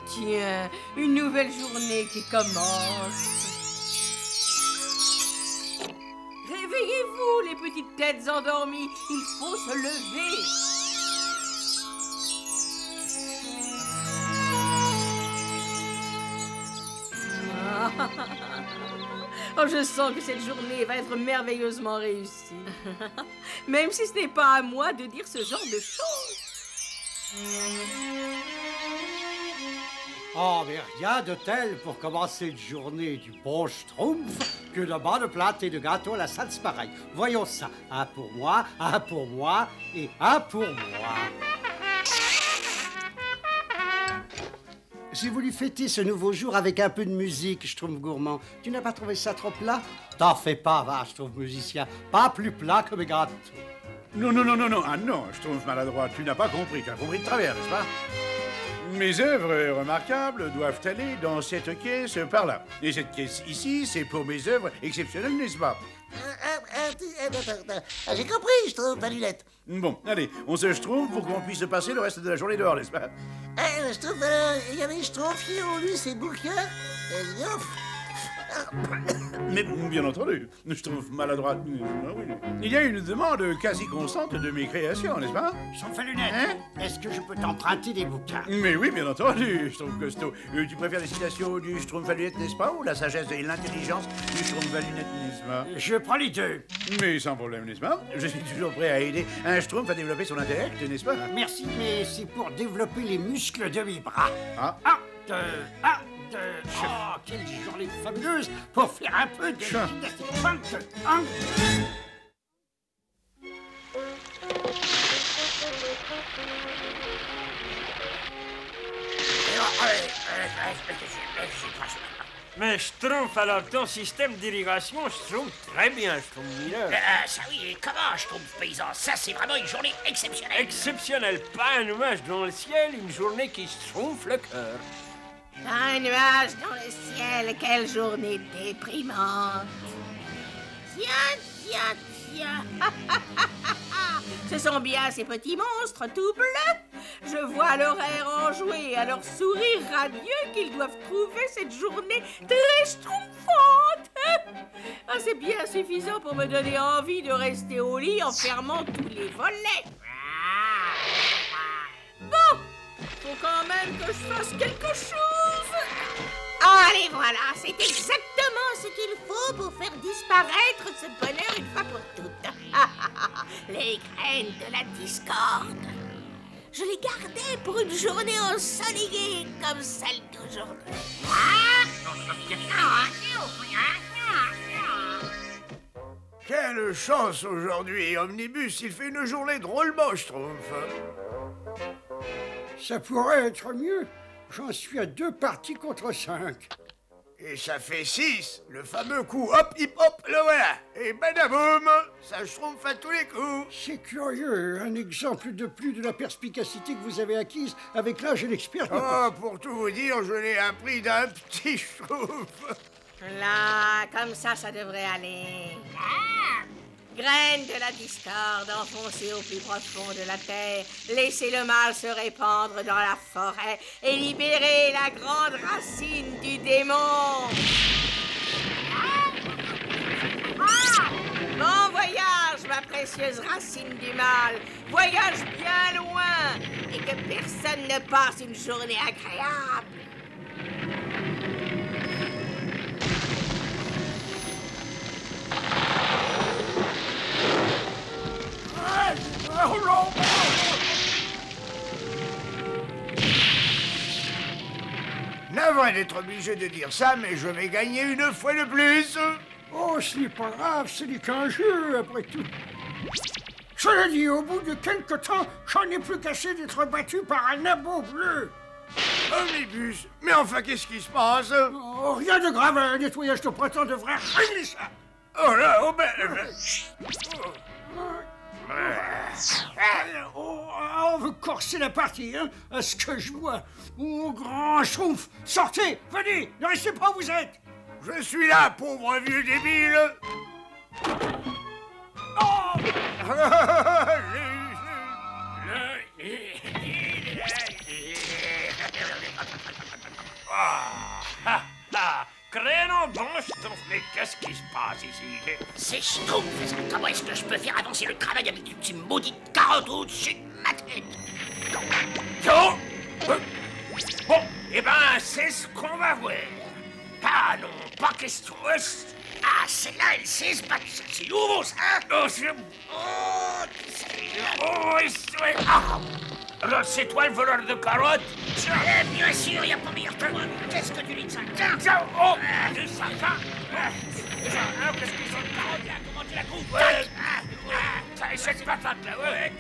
Tiens, une nouvelle journée qui commence. Réveillez-vous, les petites têtes endormies. Il faut se lever. Oh, je sens que cette journée va être merveilleusement réussie. Même si ce n'est pas à moi de dire ce genre de choses. Oh, mais rien de tel pour commencer une journée du bon schtroumpf que de bonnes plates et de gâteaux à la salse pareille. Voyons ça. Un pour moi et un pour moi. J'ai voulu fêter ce nouveau jour avec un peu de musique, Schtroumpf gourmand. Tu n'as pas trouvé ça trop plat? T'en fais pas, va, Schtroumpf musicien. Pas plus plat que mes gâteaux. Non. Ah non, Schtroumpf maladroit, tu n'as pas compris. Tu as compris de travers, n'est-ce pas? Mes œuvres remarquables doivent aller dans cette caisse par là. Et cette caisse ici, c'est pour mes œuvres exceptionnelles, n'est-ce pas? J'ai compris, Schtroumpf à lunettes. Bon, allez, on se Schtroumpf pour qu'on puisse passer le reste de la journée dehors, n'est-ce pas? Schtroumpf, il y a des Schtroumpfs qui ont lu ces bouquins. Mais bien entendu, Schtroumpf maladroit. Oui. Il y a une demande quasi constante de mes créations, n'est-ce pas? Schtroumpf à lunettes, est-ce que je peux t'emprunter des bouquins? Mais oui, bien entendu, Schtroumpf costaud. Tu préfères les citations du Schtroumpf à lunettes, n'est-ce pas? Ou la sagesse et l'intelligence du Schtroumpf à lunettes, n'est-ce pas? Je prends les deux. Mais sans problème, n'est-ce pas? Je suis toujours prêt à aider un Schtroumpf à développer son intellect, n'est-ce pas? Merci, mais c'est pour développer les muscles de mes bras. Ah. Un, deux. Oh, quelle journée fabuleuse pour faire un peu de gymnastique. Mais Schtroumpf, alors ton système d'irrigation, je trouve très bien, je trouve Miller. Ça oui, et comment, Schtroumpf paysan? Ça, c'est vraiment une journée exceptionnelle. Exceptionnel, pas un nuage dans le ciel, une journée qui Schtroumpf le cœur. Un nuage dans le ciel, quelle journée déprimante. Tiens. Ce sont bien ces petits monstres tout bleus. Je vois leur air enjoué à leur sourire radieux qu'ils doivent trouver cette journée très schtroumpfante. Ah, c'est bien suffisant pour me donner envie de rester au lit en fermant tous les volets. Bon, faut quand même que je fasse quelque chose. Allez, voilà, c'est exactement ce qu'il faut pour faire disparaître ce bonheur une fois pour toutes. Les graines de la discorde. Je les gardais pour une journée ensoleillée comme celle d'aujourd'hui. Quelle chance aujourd'hui, Omnibus, il fait une journée drôlement schtroumpf. Ça pourrait être mieux. J'en suis à 2 parties contre 5. Et ça fait 6, le fameux coup hop hip hop, le voilà. Et badaboum, ça schtroumpf à tous les coups. C'est curieux, un exemple de plus de la perspicacité que vous avez acquise avec l'âge et l'expérience. Oh, pour tout vous dire, je l'ai appris d'un petit schtroumpf. Là, comme ça devrait aller. Graines de la discorde enfoncées au plus profond de la terre, laissez le mal se répandre dans la forêt et libérez la grande racine du démon. Bon voyage, ma précieuse racine du mal. Voyage bien loin et que personne ne passe une journée agréable. Navré d'être obligé de dire ça, mais je vais gagner une fois de plus. Oh, ce n'est pas grave, ce n'est qu'un jeu, après tout. Cela dit, au bout de quelque temps, j'en ai plus qu'assez d'être battu par un abo bleu. Omnibus, mais enfin, qu'est-ce qui se passe? Oh, rien de grave, un nettoyage de printemps devrait régler ça. Oh là, oh ben... On veut corser la partie, hein, à ce que je vois. Oh, grand schtroumpf, sortez, venez, ne restez pas où vous êtes. Je suis là, pauvre vieux débile. Crénon, bon, Schtroumpf, mais qu'est-ce qui se passe ici? C'est Schtroumpf. Comment est-ce que je peux faire avancer le travail avec une maudite carotte au-dessus de ma tête? Non. Bon, eh ben, c'est ce qu'on va voir. Ah non, pas question. Ah, celle-là, elle sait se battre. C'est nouveau, ça. Oh, c'est... Oh, alors, c'est toi le voleur de carottes? Bien sûr, il n'y a pas meilleur que moi. Qu'est-ce que tu dis de ça? Tiens, Oh, c'est ça, qu'est-ce qu'ils sont de carottes, là? Comment tu la coupes? Ça, et cette patate-là, ouais.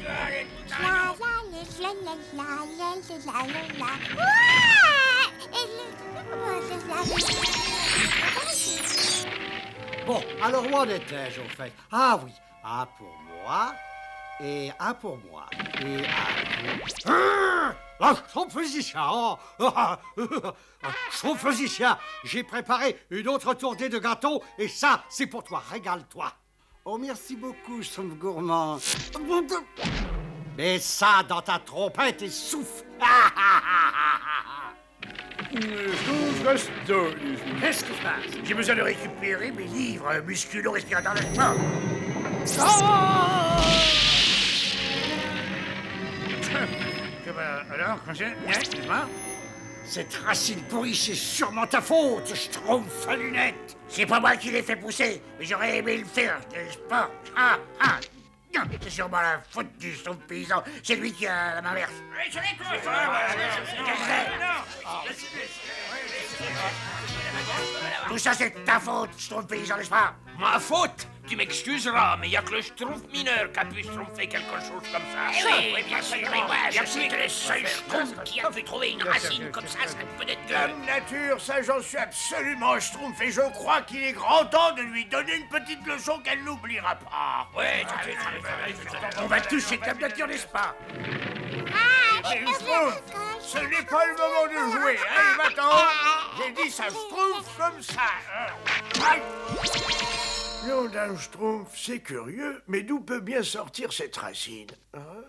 Bon, alors où en étais-je au fait? Ah oui, un pour moi, et un pour moi, et un pour... Ah, Schtroumpfusicien, Schtroumpfusicien, j'ai préparé une autre tournée de gâteaux, et ça, c'est pour toi, régale-toi. Oh, merci beaucoup, Schtroumpf gourmand. Mets ça dans ta trompette et souffle. Schtroumpf, reste-toi. Qu'est-ce qui se passe? J'ai besoin de récupérer mes livres musculo-respirateurs. Alors, comment? Cette racine pourrie, c'est sûrement ta faute, Schtroumpf à lunettes. C'est pas moi qui l'ai fait pousser, mais j'aurais aimé le faire, n'est-ce pas? C'est sûrement la faute du Schtroumpf paysan. C'est lui qui a la main verte. Tout ça, c'est ta faute, Schtroumpf paysan, n'est-ce pas? Ma faute? Tu m'excuseras, mais il n'y a que le Schtroumpf mineur qui a pu schtroumpfer quelque chose comme ça. Oui, bien sûr, mais moi, je suis le seul Schtroumpf qui a pu trouver une racine comme ça peut être que... Dame Nature, ça j'en suis absolument Schtroumpf, et je crois qu'il est grand temps de lui donner une petite leçon qu'elle n'oubliera pas. Ouais, On va toucher Dame Nature, n'est-ce pas? Mais Schtroumpf, ce n'est pas le moment de jouer, hein, va-t'en. J'ai dit ça Schtroumpf comme ça. Nom d'un Schtroumpf, c'est curieux, mais d'où peut bien sortir cette racine, hein?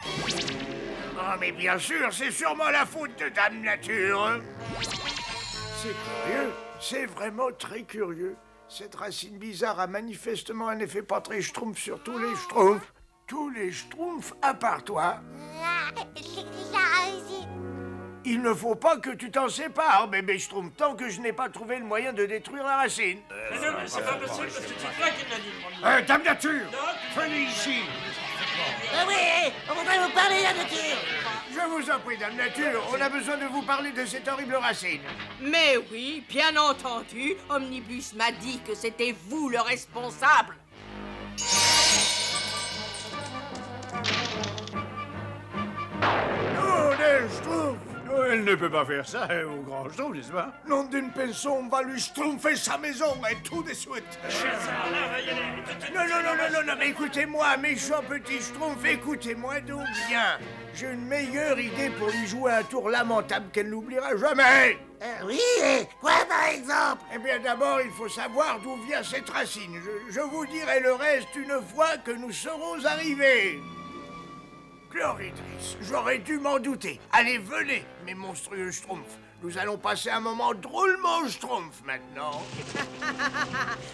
Oh, mais bien sûr, c'est sûrement la faute de Dame Nature. C'est curieux, c'est vraiment très curieux. Cette racine bizarre a manifestement un effet pas très Schtroumpf sur tous les Schtroumpfs. Tous les Schtroumpfs, à part toi. Il ne faut pas que tu t'en sépares, bébé Schtroumpf, tant que je n'ai pas trouvé le moyen de détruire la racine. Non, mais c'est pas possible, parce que c'est toi qui l'as dit. Dame Nature, venez ici. Oui, on voudrait vous parler, la nature. Je vous en prie, Dame Nature, on a besoin de vous parler de cette horrible racine. Mais oui, bien entendu, Omnibus m'a dit que c'était vous le responsable. Oh, des Schtroumpfs! Oh, elle ne peut pas faire ça au grand Schtroumpf, n'est-ce pas? Nom d'une pinson, on va lui Schtroumpfer sa maison, et tout de suite. Non, mais écoutez-moi, méchant petit Schtroumpf, écoutez-moi donc bien. J'ai une meilleure idée pour lui jouer un tour lamentable qu'elle n'oubliera jamais. Oui, quoi par exemple? Eh bien, d'abord, il faut savoir d'où vient cette racine. Je vous dirai le reste une fois que nous serons arrivés. Chloridris, j'aurais dû m'en douter. Allez, venez, mes monstrueux Schtroumpfs. Nous allons passer un moment drôlement Schtroumpf maintenant.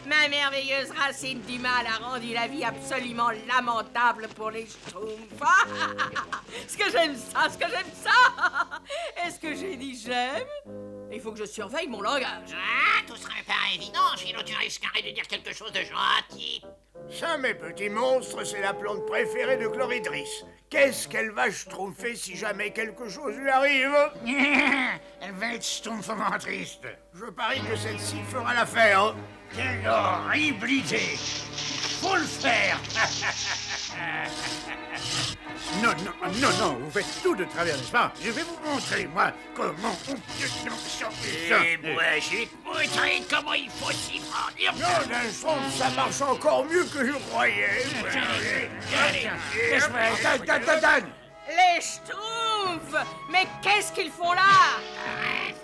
Ma merveilleuse racine du mal a rendu la vie absolument lamentable pour les Schtroumpfs. Ce que j'aime ça, Est-ce que j'ai dit j'aime? Il faut que je surveille mon langage. Ah, tout serait pas évident, sinon tu risquerais de dire quelque chose de gentil. Ça, mes petits monstres, c'est la plante préférée de Chloridris. Qu'est-ce qu'elle va schtroumpfer si jamais quelque chose lui arrive? Elle va être schtroumpfement triste. Je parie que celle-ci fera l'affaire. Quelle horrible idée! Faut le faire! Non, vous faites tout de travers, n'est-ce pas? Je vais vous montrer, moi, comment on peut s'en sortir. Et moi, je vais te montrer comment il faut s'y prendre. Non, d'un Schtroumpf, ça marche encore mieux que je croyais. Dan! Les Schtroumpfs! Mais qu'est-ce qu'ils font là?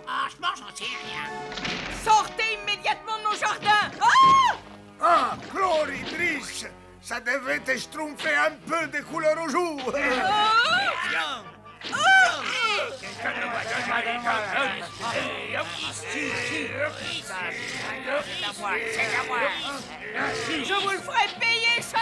Franchement, j'en sais rien. Sortez immédiatement de nos jardins! Ah! Ah, Chloridris! Ça devait t'estrompfer un peu des couleurs au jour. Je vous le ferai payer cher!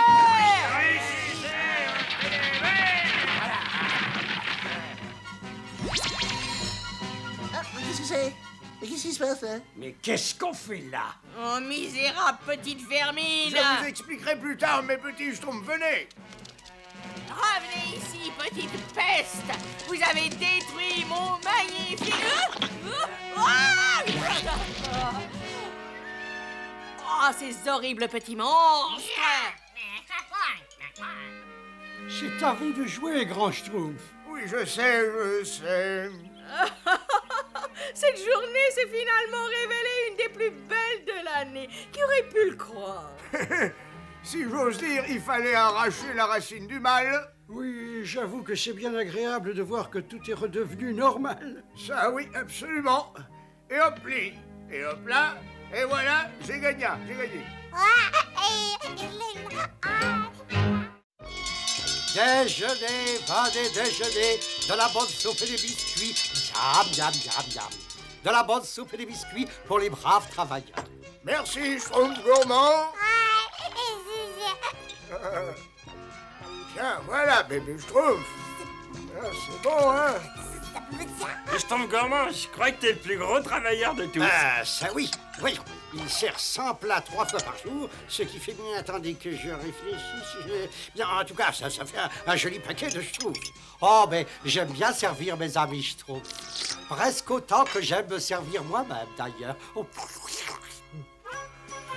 Qu'est-ce que c'est? Mais qu'est-ce qui se passe, là? Mais qu'est-ce qu'on fait là? Oh, misérable petite vermine! Je vous expliquerai plus tard, mes petits schtroumpfs, venez. Revenez ici, petite peste! Vous avez détruit mon magnifique... Oh, ces horribles petits monstres! C'est à vous de jouer, grand Schtroumpf. Oui, je sais. Cette journée s'est finalement révélée une des plus belles de l'année. Qui aurait pu le croire? Si j'ose dire, il fallait arracher la racine du mal. Oui, j'avoue que c'est bien agréable de voir que tout est redevenu normal. Ça, oui, absolument. Et hop, et hop là, et voilà, j'ai gagné. Déjeuner, venez déjeuner, de la bonne soupe et des biscuits. Miam, miam, miam, miam. De la bonne soupe et des biscuits pour les braves travailleurs. Merci, Schtroumpf gourmand. Tiens, voilà, bébé Schtroumpf. Ah, c'est bon, hein? Schtroumpf gourmand, je crois que t'es le plus gros travailleur de tous. Ah, ça oui, voyons. Il sert 100 plats 3 fois par jour, ce qui fait bien, attendez que je réfléchisse. Bien, en tout cas, ça fait un joli paquet de Schtroumpfs. Oh, ben, j'aime bien servir mes amis Schtroumpfs. Presque autant que j'aime me servir moi-même, d'ailleurs. Oh.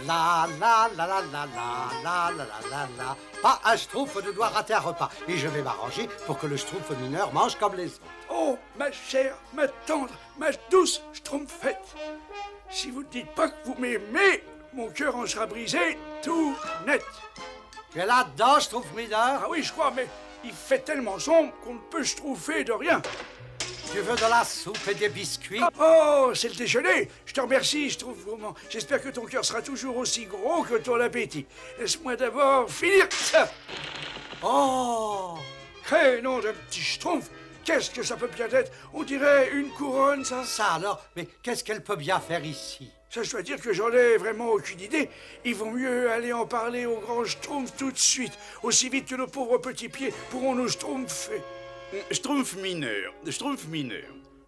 La la la la la la la la la la la. Pas un Schtroumpf ne doit rater un repas. Et je vais m'arranger pour que le Schtroumpf mineur mange comme les autres. Oh, ma chère, ma tendre, ma douce Schtroumpfette. Si vous ne dites pas que vous m'aimez, mon cœur en sera brisé tout net. Tu es là-dedans, Schtroumpf mineur? Ah oui, je crois, mais il fait tellement sombre qu'on ne peut schtroumpfer de rien. Tu veux de la soupe et des biscuits? Oh, c'est le déjeuner. Je te remercie, Schtroumpf gourmand. J'espère que ton cœur sera toujours aussi gros que ton appétit. Laisse-moi d'abord finir ça. Oh! Hey, nom d'un petit Schtroumpf. Qu'est-ce que ça peut bien être? On dirait une couronne, ça. Ça alors? Mais qu'est-ce qu'elle peut bien faire ici? Ça, je dois dire que j'en ai vraiment aucune idée. Il vaut mieux aller en parler au grand Schtroumpf tout de suite. Aussi vite que nos pauvres petits pieds pourront nous schtroumpfer. Schtroumpf mineur.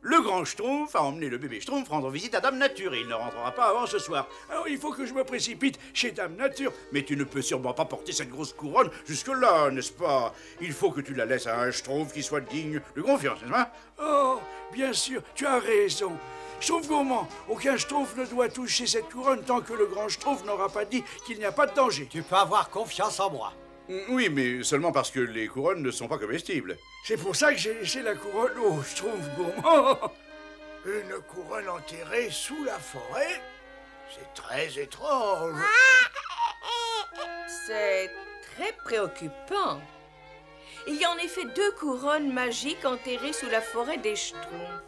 Le grand Schtroumpf a emmené le bébé Schtroumpf rendre visite à Dame Nature et il ne rentrera pas avant ce soir. Alors, il faut que je me précipite chez Dame Nature. Mais tu ne peux sûrement pas porter cette grosse couronne jusque-là, n'est-ce pas? Il faut que tu la laisses à un Schtroumpf qui soit digne de confiance, n'est-ce pas? Oh, bien sûr, tu as raison. Schtroumpf gourmand, aucun Schtroumpf ne doit toucher cette couronne tant que le grand Schtroumpf n'aura pas dit qu'il n'y a pas de danger. Tu peux avoir confiance en moi. Oui, mais seulement parce que les couronnes ne sont pas comestibles. C'est pour ça que j'ai laissé la couronne au Schtroumpf gourmand. Une couronne enterrée sous la forêt? C'est très étrange. C'est très préoccupant. Il y a en effet 2 couronnes magiques enterrées sous la forêt des Schtroumpfs.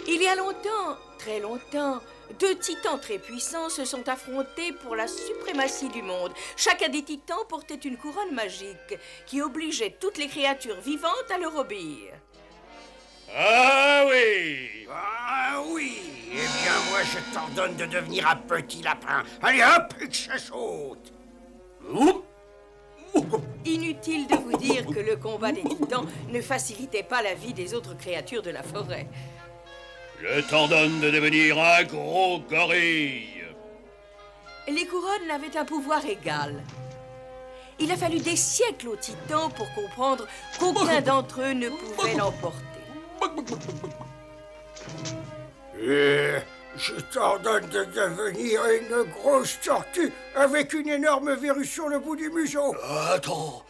Il y a longtemps, très longtemps, 2 titans très puissants se sont affrontés pour la suprématie du monde. Chacun des titans portait une couronne magique qui obligeait toutes les créatures vivantes à leur obéir. Ah oui! Ah oui. Eh bien, moi, je t'ordonne de devenir un petit lapin. Allez, hop, et que ça saute. Inutile de vous dire que le combat des titans ne facilitait pas la vie des autres créatures de la forêt. Je t'ordonne de devenir un gros gorille. Les couronnes avaient un pouvoir égal. Il a fallu des siècles aux titans pour comprendre qu'aucun d'entre eux ne pouvait l'emporter. Je t'ordonne de devenir une grosse tortue avec une énorme verrue sur le bout du museau. Attends,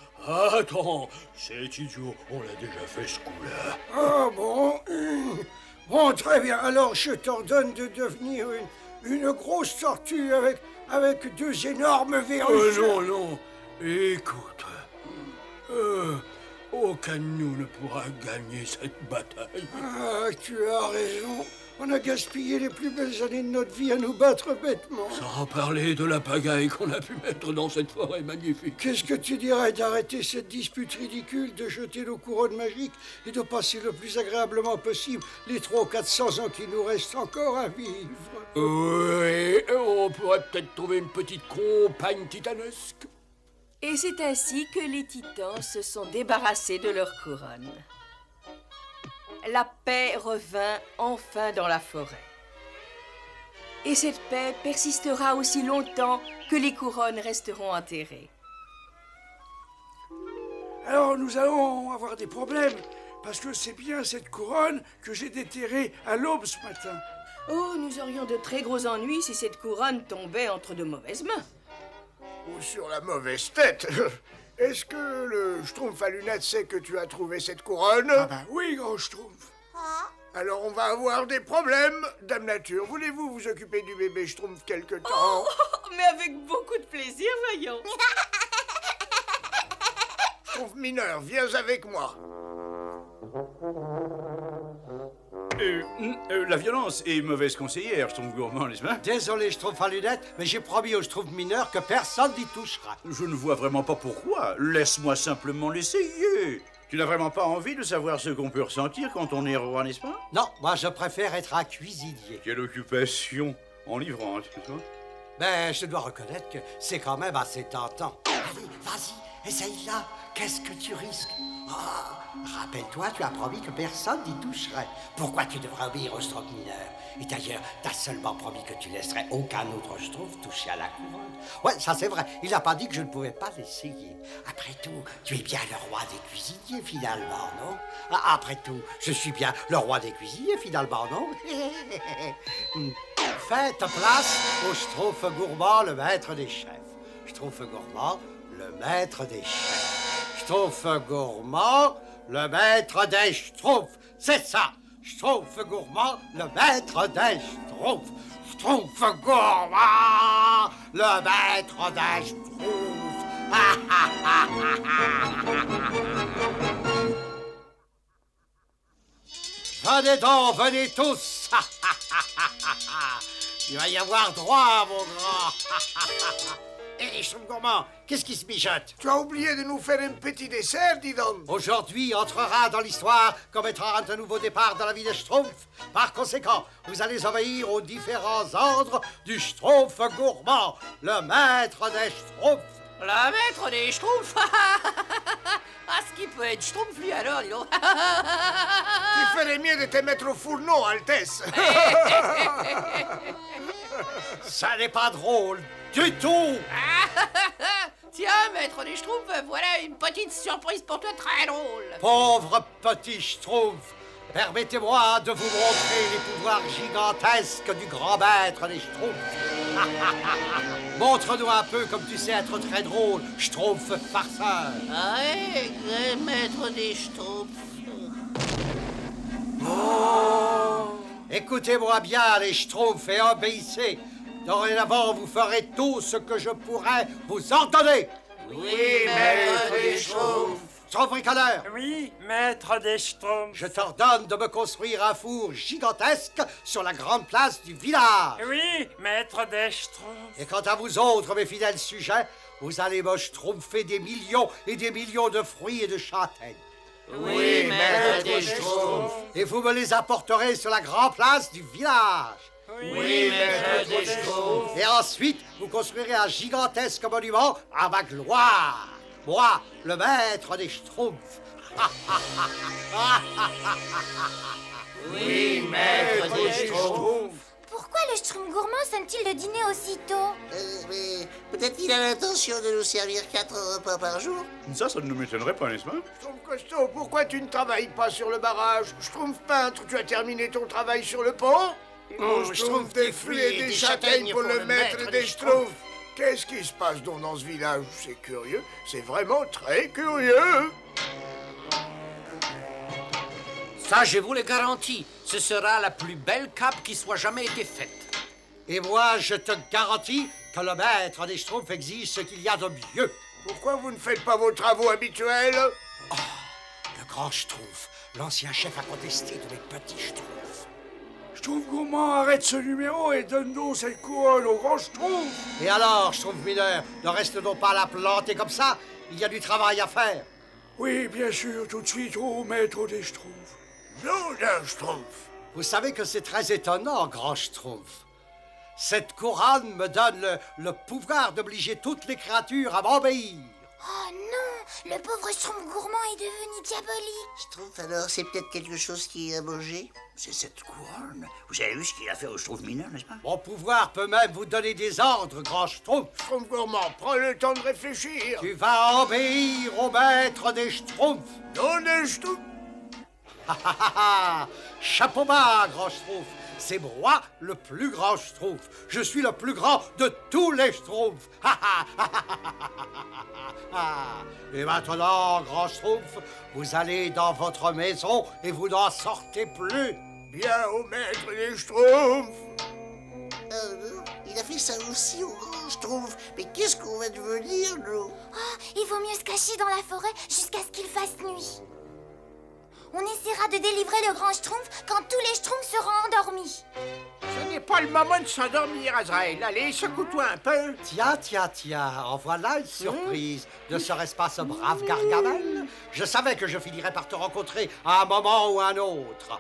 c'est idiot, on l'a déjà fait ce coup-là. Ah bon? Bon, très bien. Alors, je t'ordonne de devenir une grosse tortue avec 2 énormes verrues. Non. Écoute, aucun de nous ne pourra gagner cette bataille. Ah, tu as raison. On a gaspillé les plus belles années de notre vie à nous battre bêtement. Sans parler de la pagaille qu'on a pu mettre dans cette forêt magnifique. Qu'est-ce que tu dirais d'arrêter cette dispute ridicule, de jeter nos couronnes magiques et de passer le plus agréablement possible les 300 ou 400 ans qu'il nous reste encore à vivre? Oui, on pourrait peut-être trouver une petite compagne titanesque. Et c'est ainsi que les titans se sont débarrassés de leurs couronnes. La paix revint enfin dans la forêt. Et cette paix persistera aussi longtemps que les couronnes resteront enterrées. Alors nous allons avoir des problèmes, parce que c'est bien cette couronne que j'ai déterrée à l'aube ce matin. Oh, nous aurions de très gros ennuis si cette couronne tombait entre de mauvaises mains. Ou sur la mauvaise tête. Est-ce que le Schtroumpf à lunettes sait que tu as trouvé cette couronne? Ah bah oui, gros Schtroumpf. Alors on va avoir des problèmes, Dame Nature. Voulez-vous vous occuper du bébé Schtroumpf quelque temps? Oh, mais avec beaucoup de plaisir, voyons. Schtroumpf mineur, viens avec moi. La violence est mauvaise conseillère, Schtroumpf gourmand, n'est-ce pas? Désolé, Schtroumpf à lunettes, mais j'ai promis au Schtroumpf mineur que personne n'y touchera. Je ne vois vraiment pas pourquoi. Laisse-moi simplement l'essayer. Tu n'as vraiment pas envie de savoir ce qu'on peut ressentir quand on est roi, n'est-ce pas? Non, moi je préfère être un cuisinier. Quelle occupation enivrante, n'est-ce pas? Ben, je dois reconnaître que c'est quand même assez tentant. Allez, vas-y, essaye-la. Qu'est-ce que tu risques? Oh, rappelle-toi, tu as promis que personne n'y toucherait. Pourquoi tu devrais obéir au Schtroumpf mineur? Et d'ailleurs, t'as seulement promis que tu laisserais aucun autre Schtroumpf toucher à la couronne. Ouais, ça c'est vrai. Il n'a pas dit que je ne pouvais pas l'essayer. Après tout, tu es bien le roi des cuisiniers, finalement, non? Après tout, je suis bien le roi des cuisiniers, finalement, non? Faites place au Schtroumpf gourmand, le maître des chefs. Schtroumpf gourmand, le maître des chefs. Schtroumpf gourmand, le maître des Schtroumpfs. C'est ça. Schtroumpf gourmand, le maître des Schtroumpfs. Schtroumpf gourmand, le maître des Schtroumpfs. Venez donc, venez tous. Il va y avoir droit, mon grand. Hé, Schtroumpf gourmand, qu'est-ce qui se mijote? Tu as oublié de nous faire un petit dessert, dis donc. Aujourd'hui entrera dans l'histoire comme étant un nouveau départ dans la vie des Schtroumpfs. Par conséquent, vous allez obéir aux différents ordres du Schtroumpf gourmand, le maître des Schtroumpfs. Le maître des Schtroumpfs. Ah, ce qui peut être Schtroumpf, lui, alors, dis donc. Tu ferais mieux de te mettre au fourneau, Altesse. Ça n'est pas drôle du tout. Tiens, maître des Schtroumpfs, voilà une petite surprise pour toi, très drôle. Pauvre petit Schtroumpf, permettez-moi de vous montrer les pouvoirs gigantesques du grand maître des Schtroumpfs. Montre-nous un peu comme tu sais être très drôle, Schtroumpf farceur. Ah oui, grand maître des Schtroumpfs. Oh. Écoutez-moi bien, les Schtroumpfs, et obéissez. Dorénavant, vous ferez tout ce que je pourrai vous ordonner. Oui, maître des Schtroumpfs. Schtroumpf bricoleur. Oui, maître des Schtroumpfs. Je t'ordonne de me construire un four gigantesque sur la grande place du village. Oui, maître des Schtroumpfs. Et quant à vous autres, mes fidèles sujets, vous allez me schtroumpfer des millions et des millions de fruits et de châtaignes. Oui, maître des Schtroumpfs. Et vous me les apporterez sur la grande place du village. Oui, maître des Schtroumpfs. Et ensuite, vous construirez un gigantesque monument à ma gloire. Moi, le maître des Schtroumpfs. Oui, maître des Schtroumpfs. Pourquoi le Schtroumpf gourmand sonne-t-il le dîner aussitôt? Mais peut-être qu'il a l'intention de nous servir 4 repas par jour. Ça ne nous m'étonnerait pas, n'est-ce pas? Schtroumpf costaud, pourquoi tu ne travailles pas sur le barrage? Schtroumpf peintre, tu as terminé ton travail sur le pont? Schtroumpf des fruits et des châtaignes pour le maître des Schtroumpfs. Qu'est-ce qui se passe donc dans ce village? C'est curieux, c'est vraiment très curieux. Ça, je vous le garantis, ce sera la plus belle cape qui soit jamais été faite. Et moi, je te garantis que le maître des Schtroumpfs exige ce qu'il y a de mieux. Pourquoi vous ne faites pas vos travaux habituels? Oh, le grand Schtroumpf, l'ancien chef a contesté de mes petits Schtroumpfs. Schtroumpf gourmand, arrête ce numéro et donne donc cette couronne au grand Schtroumpf. Et alors, Schtroumpf mineur, ne reste donc pas à la planter comme ça. Il y a du travail à faire. Oui, bien sûr, tout de suite au maître des Schtroumpfs. Nom d'un Schtroumpf. Vous savez que c'est très étonnant, grand Schtroumpf. Cette couronne me donne le pouvoir d'obliger toutes les créatures à m'obéir. Oh non, le pauvre Schtroumpf gourmand est devenu diabolique. Schtroumpf, alors, c'est peut-être quelque chose qui est à manger? C'est cette couronne. Vous avez vu ce qu'il a fait au Schtroumpf mineur, n'est-ce pas? Mon pouvoir peut même vous donner des ordres, grand Schtroumpf. Schtroumpf gourmand, prends le temps de réfléchir. Tu vas obéir au maître des Schtroumpfs. Nom d'un Schtroumpf. Chapeau bas, grand Schtroumpf. C'est moi le plus grand Schtroumpf. Je suis le plus grand de tous les Schtroumpfs. Et maintenant, grand Schtroumpf, vous allez dans votre maison et vous n'en sortez plus. Bien au maître des Schtroumpfs. Il a fait ça aussi au grand Schtroumpf. Mais qu'est-ce qu'on va devenir, nous? Oh, il vaut mieux se cacher dans la forêt jusqu'à ce qu'il fasse nuit. On essaiera de délivrer le grand Schtroumpf quand tous les Schtroumpfs seront endormis. Ce n'est pas le moment de s'endormir, Azraël. Allez, secoue-toi un peu. Tiens, en voilà une surprise. Ne serait-ce pas ce brave Gargamel? Je savais que je finirais par te rencontrer à un moment ou à un autre.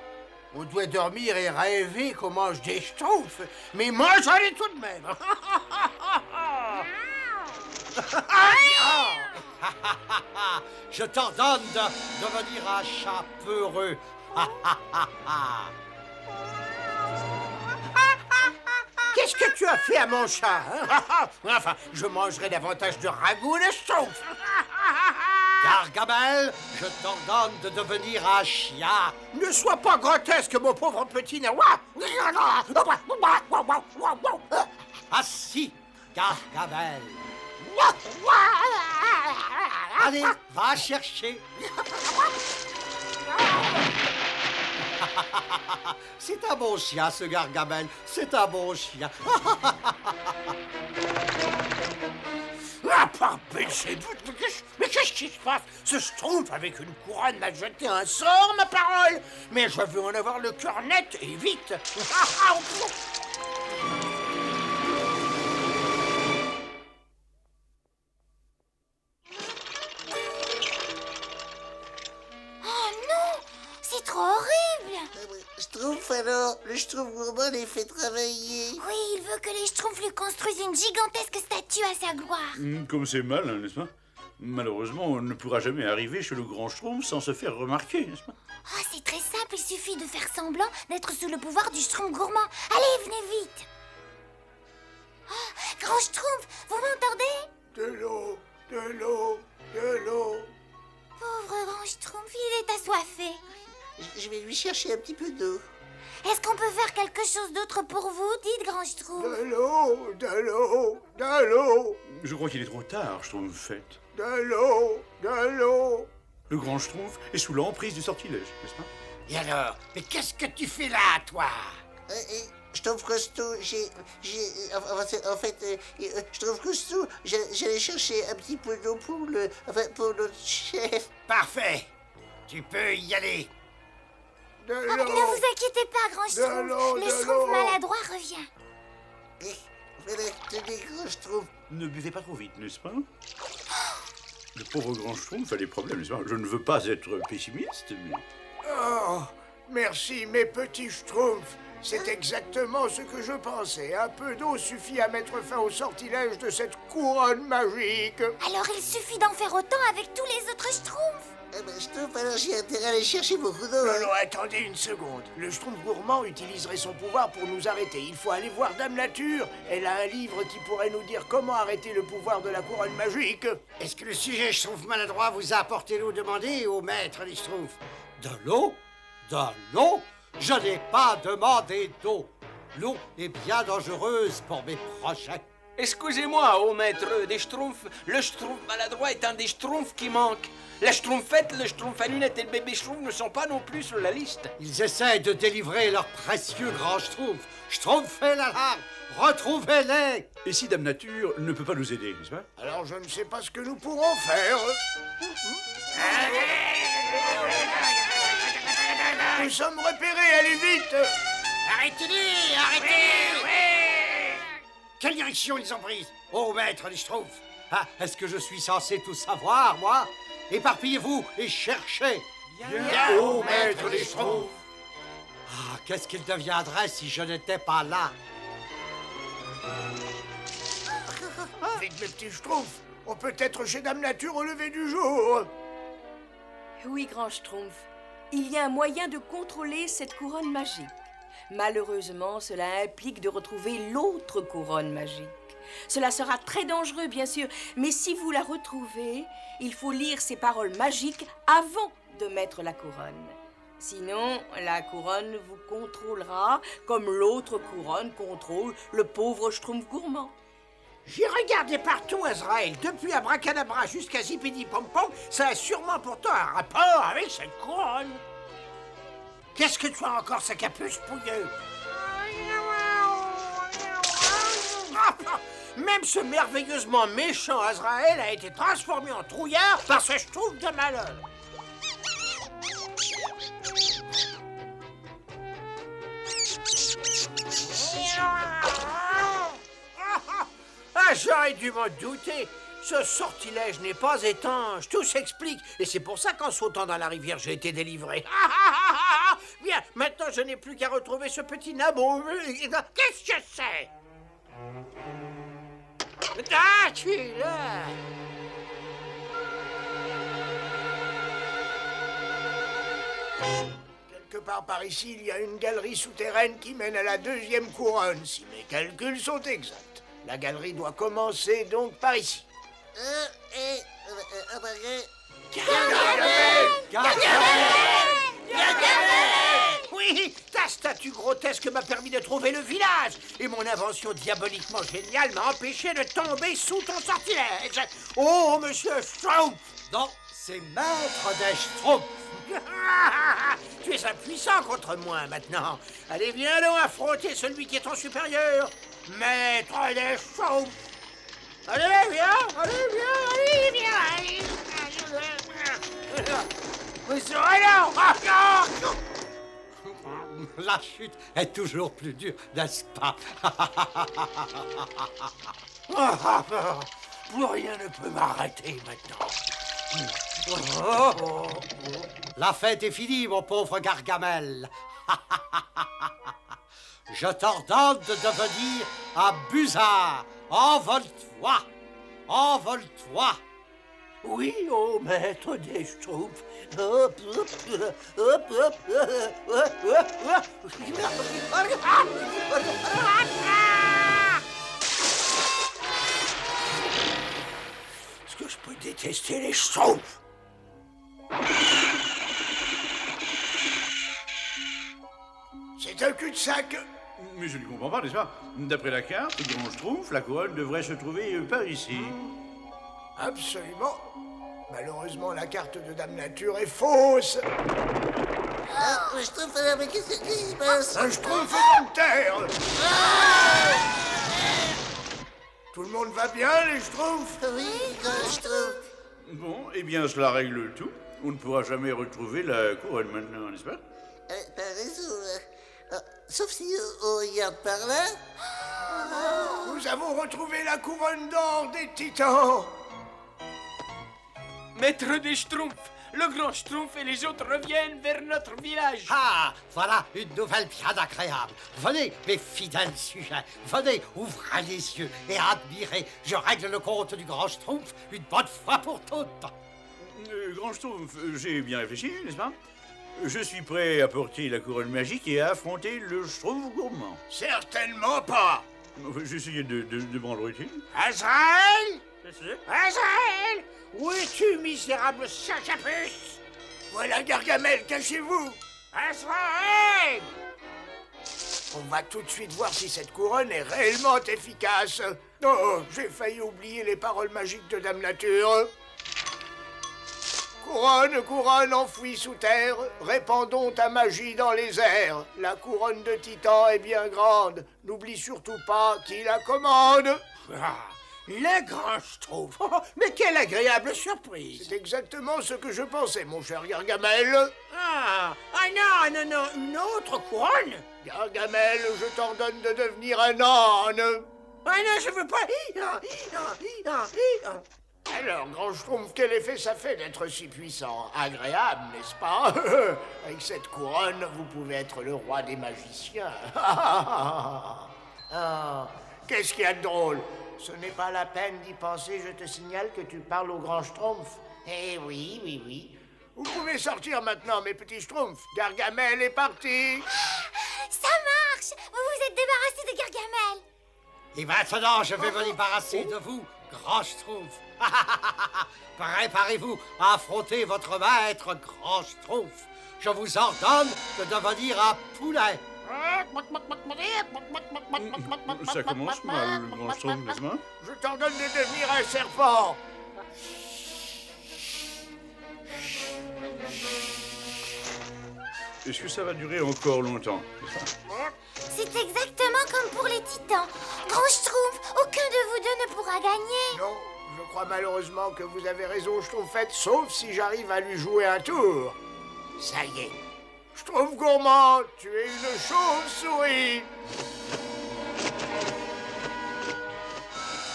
On doit dormir et rêver qu'on mange des Schtroumpfs. Mais moi, j'en ai tout de même. Je t'ordonne de devenir un chat peureux. Qu'est-ce que tu as fait à mon chat, hein? Enfin, je mangerai davantage de ragoût de Schtroumpf. Gargamel, je t'ordonne de devenir un chien. Ne sois pas grotesque, mon pauvre petit nawa. Assis, Gargamel. Allez, va chercher. C'est un bon chien, ce Gargamel. C'est un bon chien. Ah, par Belzébuth, mais qu'est-ce qui se passe? Ce Schtroumpf avec une couronne m'a jeté un sort, ma parole. Mais je veux en avoir le cœur net et vite. C'est trop horrible! Schtroumpf, alors, le Schtroumpf gourmand les fait travailler. Oui, il veut que les Schtroumpfs lui construisent une gigantesque statue à sa gloire. Comme c'est mal, hein, n'est-ce pas? Malheureusement, on ne pourra jamais arriver chez le grand Schtroumpf sans se faire remarquer, n'est-ce pas? Oh, c'est très simple, il suffit de faire semblant d'être sous le pouvoir du Schtroumpf gourmand. Allez, venez vite! Oh, grand Schtroumpf, vous m'entendez? De l'eau, de l'eau, de l'eau. Pauvre grand Schtroumpf, il est assoiffé. Je vais lui chercher un petit peu d'eau. Est-ce qu'on peut faire quelque chose d'autre pour vous? Dites, grand Schtroumpf. De l'eau, de l'eau, de l'eau. Je crois qu'il est trop tard, Schtroumpfette. De l'eau, de l'eau. Le grand Schtroumpf est sous l'emprise du sortilège, n'est-ce pas? Et alors? Mais qu'est-ce que tu fais là, toi? Schtroumpf costaud, en fait, Schtroumpf costaud, j'allais chercher un petit peu d'eau pour notre chef. Parfait. Tu peux y aller. De Oh, l'eau. ne vous inquiétez pas, grand Schtroumpf. Le Schtroumpf maladroit revient. Tenez, grand Schtroumpf. Ne buvez pas trop vite, n'est-ce pas? Le pauvre grand Schtroumpf a des problèmes, n'est-ce pas? Je ne veux pas être pessimiste, mais... Oh, merci, mes petits Schtroumpfs. C'est exactement ce que je pensais. Un peu d'eau suffit à mettre fin au sortilège de cette couronne magique. Alors il suffit d'en faire autant avec tous les autres Schtroumpfs. Schtroumpf, alors j'ai intérêt à aller chercher beaucoup d'eau. Non, attendez une seconde. Le Schtroumpf gourmand utiliserait son pouvoir pour nous arrêter. Il faut aller voir Dame Nature. Elle a un livre qui pourrait nous dire comment arrêter le pouvoir de la couronne magique. Est-ce que le sujet Schtroumpf maladroit vous a apporté l'eau demandée au maître des Schtroumpfs? De l'eau? De l'eau? Je n'ai pas demandé d'eau. L'eau est bien dangereuse pour mes projets. Excusez-moi, ô maître des Schtroumpfs, le Schtroumpf maladroit est un des Schtroumpfs qui manque. La Schtroumpfette, le Schtroumpf à lunettes et le bébé Schtroumpf ne sont pas non plus sur la liste. Ils essaient de délivrer leur précieux grand Schtroumpf. Schtroumpfez l'alarme, retrouvez-les. Et si Dame Nature ne peut pas nous aider, n'est-ce pas? Alors je ne sais pas ce que nous pourrons faire. Nous sommes repérés, allez vite. Arrêtez-les! Arrêtez! Quelle direction ils ont prise? Oh, maître des Schtroumpfs! Ah, est-ce que je suis censé tout savoir, moi? Éparpillez-vous et cherchez! Bien, ô maître des Schtroumpfs! Ah, qu'est-ce qu'il deviendrait si je n'étais pas là? Vite, mes petits Schtroumpfs, on peut être chez Dame Nature au lever du jour. Oui, grand Schtroumpf, il y a un moyen de contrôler cette couronne magique. Malheureusement, cela implique de retrouver l'autre couronne magique. Cela sera très dangereux, bien sûr, mais si vous la retrouvez, il faut lire ces paroles magiques avant de mettre la couronne. Sinon, la couronne vous contrôlera comme l'autre couronne contrôle le pauvre Schtroumpf gourmand. J'ai regardé partout, Azraël, depuis Abracadabra jusqu'à Zipidi-Pompom, ça a sûrement pourtant un rapport avec cette couronne. Qu'est-ce que tu as encore, sa capuche pouilleuse? Même ce merveilleusement méchant Azraël a été transformé en trouillard par ce Schtroumpf de malheur. Ah, j'aurais dû m'en douter. Ce sortilège n'est pas étanche. Tout s'explique. Et c'est pour ça qu'en sautant dans la rivière, j'ai été délivré. Bien, maintenant, je n'ai plus qu'à retrouver ce petit nabot. Qu'est-ce que c'est? Ah, tu es là. Quelque part par ici, il y a une galerie souterraine qui mène à la deuxième couronne, si mes calculs sont exacts. La galerie doit commencer donc par ici. Oui, ta statue grotesque m'a permis de trouver le village. Et mon invention diaboliquement géniale m'a empêché de tomber sous ton sortilège. Oh, monsieur Schtroumpf! Non, c'est maître des Schtroumpfs. Tu es impuissant contre moi maintenant. Allez, viens donc affronter celui qui est ton supérieur. Maître des Schtroumpfs. Allez, viens, allez, viens, allez, viens, allez. Vous serez là. La chute est toujours plus dure, n'est-ce pas? Plus rien ne peut m'arrêter maintenant. La fête est finie, mon pauvre Gargamel. Je t'ordonne de devenir un busard. Envole-toi. Envole-toi. Oui, ô maître des Schtroumpfs. Est-ce que je peux détester les Schtroumpfs? C'est un cul-de-sac. Mais je ne comprends pas, n'est-ce pas? D'après la carte, le grand Schtroumpf, la couronne devrait se trouver par ici. Absolument. Malheureusement, la carte de Dame Nature est fausse. Ah, le Schtroumpf, alors, mais qu'est-ce qui se passe? Un Schtroumpf est en terre. Tout le monde va bien, les Schtroumpfs? Oui, grand Schtroumpf. Bon, eh bien, cela règle tout. On ne pourra jamais retrouver la couronne maintenant, n'est-ce pas? T'as raison. Sauf si on regarde par là. Nous avons retrouvé la couronne d'or des Titans. Maître des Schtroumpfs, le grand Schtroumpf et les autres reviennent vers notre village. Ah, voilà une nouvelle bien agréable. Venez, mes fidèles sujets, venez, ouvrez les yeux et admirez. Je règle le compte du grand Schtroumpf une bonne fois pour toutes. Grand Schtroumpf, j'ai bien réfléchi, n'est-ce pas? Je suis prêt à porter la couronne magique et à affronter le Schtroumpf gourmand. Certainement pas. J'essayais de me rendre utile. Azraël! Azraël! Où es-tu, misérable sacapuce? Voilà Gargamel, cachez-vous. Azraël! On va tout de suite voir si cette couronne est réellement efficace. Oh, j'ai failli oublier les paroles magiques de Dame Nature. Couronne, couronne enfouie sous terre, répandons ta magie dans les airs. La couronne de Titan est bien grande, n'oublie surtout pas qui la commande. Ah, Le grand Schtroumpf. Oh, mais quelle agréable surprise. C'est exactement ce que je pensais, mon cher Gargamel. Ah non, une autre couronne. Gargamel, je t'ordonne de devenir un âne. Ah non, je veux pas. Alors, grand Schtroumpf, quel effet ça fait d'être si puissant? Agréable, n'est-ce pas? Avec cette couronne, vous pouvez être le roi des magiciens. Ah, qu'est-ce qu'il y a de drôle? Ce n'est pas la peine d'y penser, je te signale que tu parles au grand Schtroumpf. Eh oui. Vous pouvez sortir maintenant, mes petits Schtroumpfs. Gargamel est parti. Ça marche! Vous vous êtes débarrassé de Gargamel. Et maintenant, je vais me débarrasser de vous, grand Schtroumpf. Préparez-vous à affronter votre maître, grand Schtroumpf. Je vous ordonne de devenir un poulet. Ça commence mal, le grand Schtroumpf, n'est-ce pas? Je t'ordonne de devenir un serpent. Est-ce que ça va durer encore longtemps? C'est exactement comme pour les titans. Grand Schtroumpf, aucun de vous deux ne pourra gagner. Non, je crois malheureusement que vous avez raison, Schtroumpfette, sauf si j'arrive à lui jouer un tour. Ça y est. Schtroumpf gourmand, tu es une chauve-souris.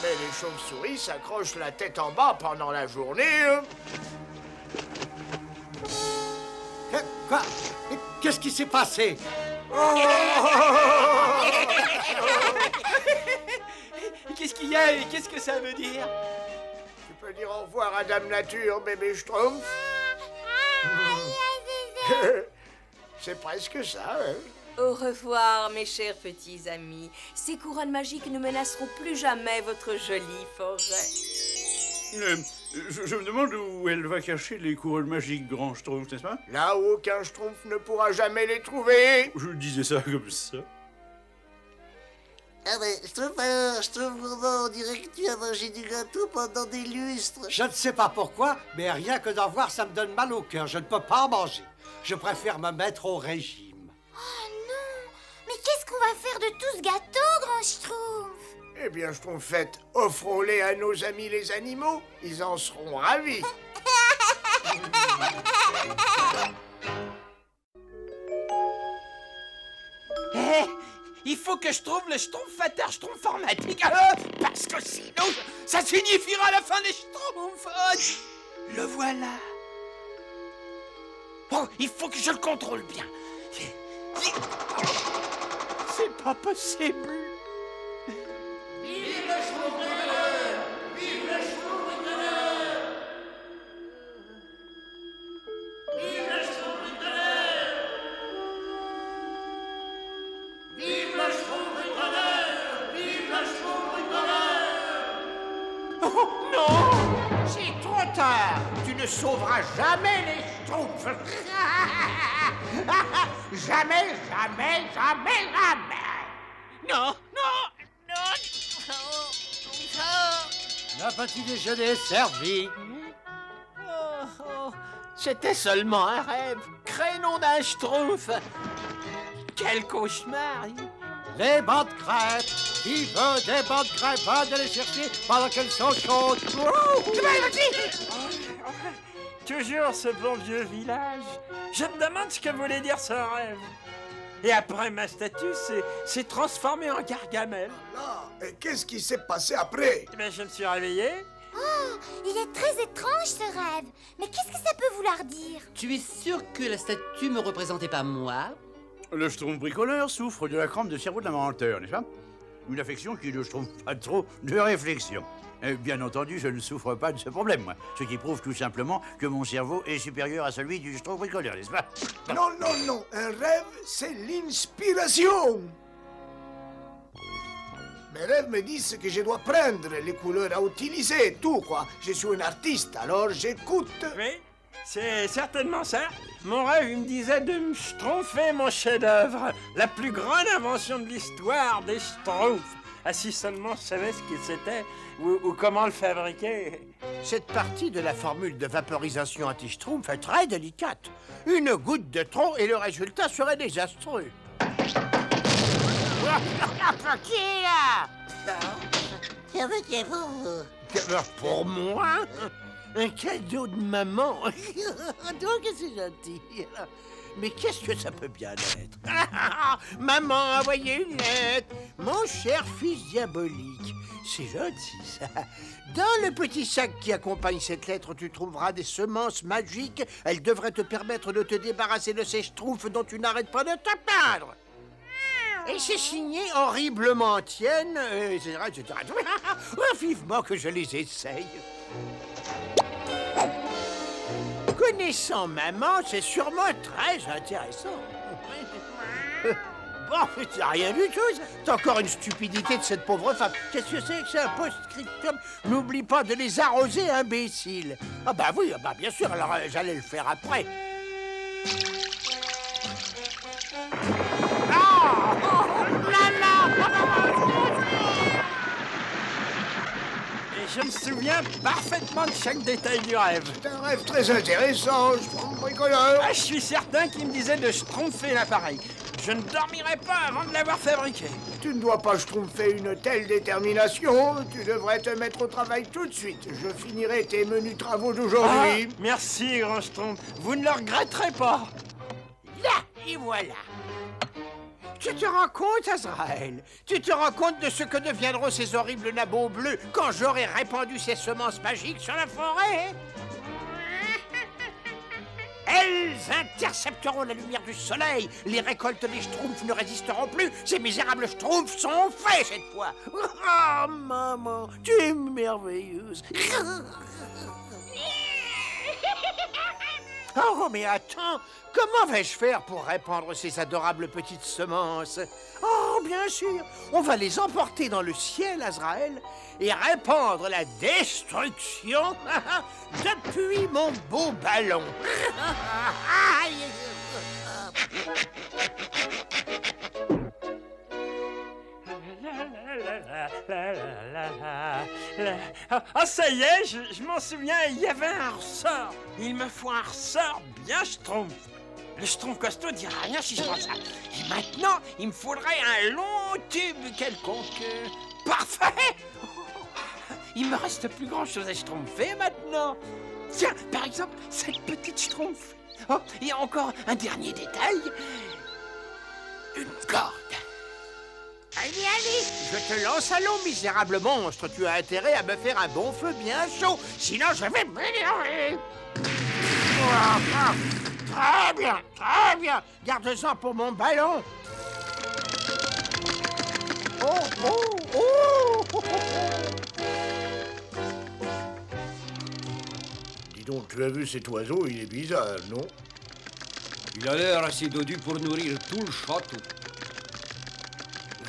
Mais les chauves-souris s'accrochent la tête en bas pendant la journée. Quoi? Qu'est-ce qui s'est passé? Qu'est-ce qu'il y a et qu'est-ce que ça veut dire? Tu peux dire au revoir à Dame Nature, bébé Schtroumpf? C'est presque ça, hein? Au revoir, mes chers petits amis. Ces couronnes magiques ne menaceront plus jamais votre jolie forêt. Je me demande où elle va cacher les couronnes magiques, grand Schtroumpf, n'est-ce pas? Là où aucun Schtroumpf ne pourra jamais les trouver. Je disais ça comme ça. Ah mais, Schtroumpf gourmand, on dirait que tu as mangé du gâteau pendant des lustres. Je ne sais pas pourquoi, mais rien que d'en voir, ça me donne mal au cœur. Je ne peux pas en manger. Je préfère me mettre au régime. Oh non! Mais qu'est-ce qu'on va faire de tout ce gâteau, grand Schtroumpf? Eh bien, Schtroumpfette, offrons-les à nos amis les animaux. Ils en seront ravis. Il faut que je trouve le Schtroumpfateur Schtroumpformatique, parce que sinon, ça signifiera la fin des Schtroumpfs. Le voilà. Oh, il faut que je le contrôle bien. C'est pas possible. Vive le Schtroumpf-Bricoleur! Vive le Schtroumpf-Bricoleur! Vive le Schtroumpf-Bricoleur! Vive le Schtroumpf-Bricoleur! Vive le Schtroumpf-Bricoleur! Oh non! C'est trop tard! Tu ne sauveras jamais les Schtroumpfs! Jamais! Non! Le petit déjeuner est servi. C'était seulement un rêve. Crénom d'un Schtroumpf. Quel cauchemar. Les bandes crêpes. Qui veut des bandes crêpes? Va de les chercher pendant qu'elles sont chaudes. Toujours ce bon vieux village. Je me demande ce que voulait dire ce rêve. Et après ma statue, c'est transformé en Gargamel. Là, et qu'est-ce qui s'est passé après? Eh bien, je me suis réveillé. Oh, il est très étrange ce rêve. Mais qu'est-ce que ça peut vouloir dire? Tu es sûr que la statue me représentait pas moi? Le Schtroumpf bricoleur souffre de la crampe de cerveau de l'inventeur, n'est-ce pas? Une affection qui ne trouve pas trop de réflexion. Bien entendu, je ne souffre pas de ce problème, moi. Ce qui prouve tout simplement que mon cerveau est supérieur à celui du Schtroumpf bricoleur, n'est-ce pas? Non. Un rêve, c'est l'inspiration. Mes rêves me disent que je dois prendre les couleurs à utiliser, tout, quoi. Je suis un artiste, alors j'écoute. Oui, c'est certainement ça. Mon rêve, il me disait de me schtroumpfer mon chef-d'œuvre. La plus grande invention de l'histoire des Schtroumpfs. Ah, si seulement je savais ce que c'était ou comment le fabriquer. Cette partie de la formule de vaporisation anti-Schtroumpf est très délicate. Une goutte de trop et le résultat serait désastreux. Tiens fait, qui est pour vous. Pour moi? Un cadeau de maman? Donc, c'est gentil. Mais qu'est-ce que ça peut bien être? Maman a envoyé une lettre. Mon cher fils diabolique. C'est gentil, ça. Dans le petit sac qui accompagne cette lettre, tu trouveras des semences magiques. Elles devraient te permettre de te débarrasser de ces schtroumpfs dont tu n'arrêtes pas de te plaindre. Et c'est signé horriblement tienne, etc., etc. Vivement que je les essaye. Connaissant maman, c'est sûrement très intéressant. Bon, c'est rien du tout. C'est encore une stupidité de cette pauvre femme. Qu'est-ce que c'est que c'est un post-scriptum? N'oublie pas de les arroser, imbécile. Ah bah oui, bah bien sûr, alors j'allais le faire après. Et je me souviens parfaitement de chaque détail du rêve. C'est un rêve très intéressant, Schtroumpf bricoleur. Ah, je suis certain qu'il me disait de schtroumpfer l'appareil. Je ne dormirai pas avant de l'avoir fabriqué. Tu ne dois pas schtroumpfer une telle détermination. Tu devrais te mettre au travail tout de suite. Je finirai tes menus travaux d'aujourd'hui. Ah, merci, grand Schtroumpf. Vous ne le regretterez pas. Là, et voilà. Tu te rends compte, Azraël? Tu te rends compte de ce que deviendront ces horribles nabots bleus quand j'aurai répandu ces semences magiques sur la forêt? Elles intercepteront la lumière du soleil. Les récoltes des schtroumpfs ne résisteront plus. Ces misérables schtroumpfs sont faits cette fois. Oh, maman, tu es merveilleuse. Oh, mais attends, comment vais-je faire pour répandre ces adorables petites semences? Oh, bien sûr, on va les emporter dans le ciel, Azraël, et répandre la destruction depuis mon beau ballon. Ah, ça y est, je m'en souviens, il y avait un ressort. Il me faut un ressort bien schtroumpf. Le schtroumpf costaud dira rien si je prends ça. Et maintenant, il me faudrait un long tube quelconque. Parfait! Il me reste plus grand-chose à schtroumpfer maintenant. Tiens, par exemple, cette petite schtroumpf. Oh, et encore un dernier détail. Une corde. Allez, allez, je te lance à l'eau, misérable monstre. Tu as intérêt à me faire un bon feu bien chaud, sinon je vais m'énerver. Très bien, très bien. Garde-en pour mon ballon. Oh, oh, oh, oh, oh. Dis donc, tu as vu cet oiseau, il est bizarre, non? Il a l'air assez dodu pour nourrir tout le château.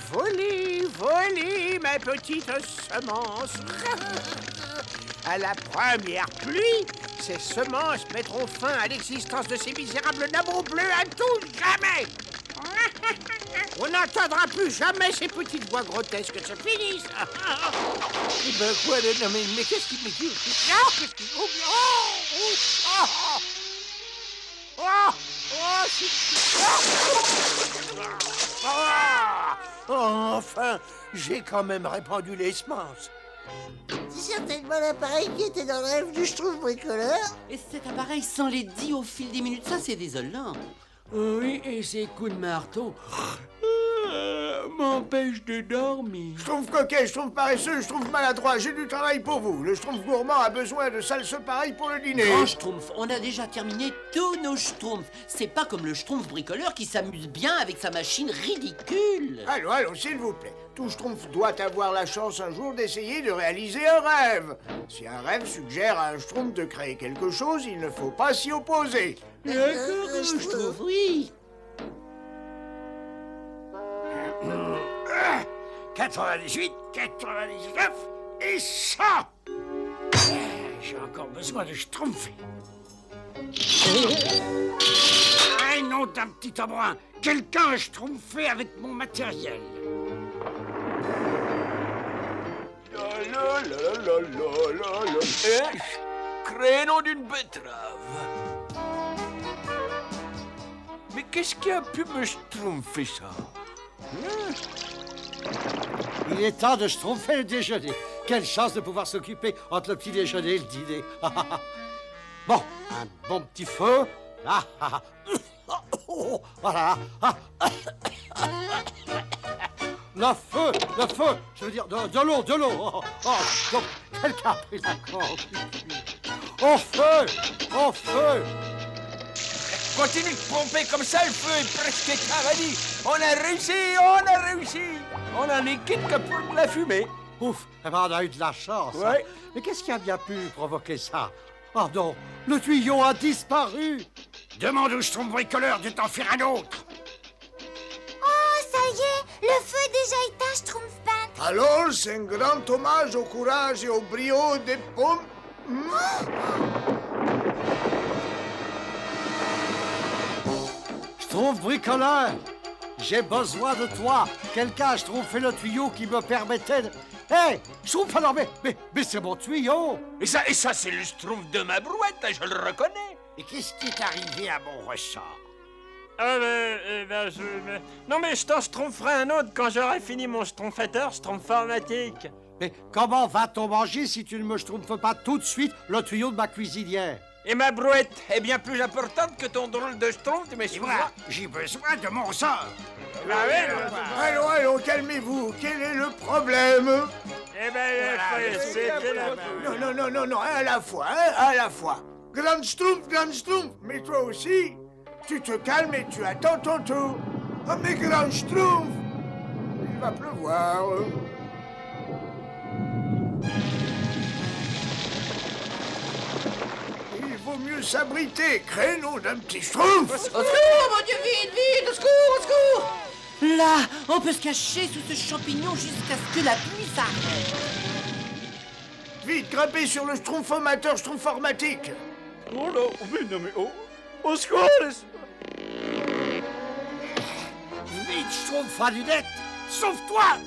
Volez, volez, ma petite semence. À la première pluie, ces semences mettront fin à l'existence de ces misérables nabots bleus à tout jamais. On n'entendra plus jamais ces petites voix grotesques se finissent. Ben quoi, non mais qu'est-ce qui... qu'est-ce qui... Oh, oh, oh, oh, enfin, j'ai quand même répandu les semences. C'est certainement l'appareil qui était dans le rêve du Schtroumpf bricoleur. Et cet appareil s'enlaidit au fil des minutes, ça c'est désolant. Oui, et ces coups de marteau m'empêchent de dormir. Schtroumpf coquet, Schtroumpf paresseux, Schtroumpf maladroit, j'ai du travail pour vous. Le Schtroumpf gourmand a besoin de salses pareilles pour le dîner. Grand Schtroumpf, on a déjà terminé tous nos Schtroumpfs. C'est pas comme le Schtroumpf bricoleur qui s'amuse bien avec sa machine ridicule. Allons, allons, s'il vous plaît. Tout Schtroumpf doit avoir la chance un jour d'essayer de réaliser un rêve. Si un rêve suggère à un Schtroumpf de créer quelque chose, il ne faut pas s'y opposer. D'accord, Schtroumpf, oui. 98, 99 et 100. J'ai encore besoin de schtroumpfer. Ah, nom d'un petit embrun. Quelqu'un a schtroumpfé avec mon matériel. Crénom d'une betterave. Mais qu'est-ce qui a pu me schtroumpfer ça? il est temps de schtroumpfer le déjeuner. Quelle chance de pouvoir s'occuper entre le petit déjeuner et le dîner. Bon, un bon petit feu. Voilà. Le feu, je veux dire, de l'eau. Donc, quelqu'un a pris la corde. Au feu. Continue de pomper comme ça, le feu est presque éclairé. On a réussi. On a les quitte que pour de la fumée. Ouf, on a eu de la chance. Ouais. Hein. Mais qu'est-ce qui a bien pu provoquer ça? Pardon, le tuyau a disparu. Demande au schtroumpf bricoleur de t'en faire un autre. Oh, ça y est, le feu est déjà éteint, Schtroumpf peintre. Alors, c'est un grand hommage au courage et au brio des pommes. Schtroumpf bricoleur, j'ai besoin de toi. Quelqu'un a schtroumpfé le tuyau qui me permettait de... Hé, Schtroumpf, alors, mais c'est mon tuyau. Et ça, c'est le schtroumpf de ma brouette, je le reconnais. Et qu'est-ce qui est arrivé à mon ressort? Non, mais je t'en schtroumpferai un autre quand j'aurai fini mon schtroumpfateur schtroumpformatique. Mais comment va-t-on manger si tu ne me schtroumpfes pas tout de suite le tuyau de ma cuisinière? Et ma brouette est bien plus importante que ton drôle de schtroumpf, mais Et voilà, j'ai besoin de mon sort. Allons, calmez-vous. Quel est le problème? Eh ben, c'était la... Non, à la fois. Grand Schtroumpf, mais toi aussi, tu te calmes et tu attends ton tour. Oh, mais Grand Schtroumpf, il va pleuvoir. Il vaut mieux s'abriter, créneau d'un petit Schtroumpf. Au secours, mon Dieu, vite, au secours. Là, on peut se cacher sous ce champignon jusqu'à ce que la pluie s'arrête. Vite, grimpez sur le schtroumpfomateur schtroumpformatique. Oh là, au secours. Vite, Schtroumpf à lunettes, sauve-toi.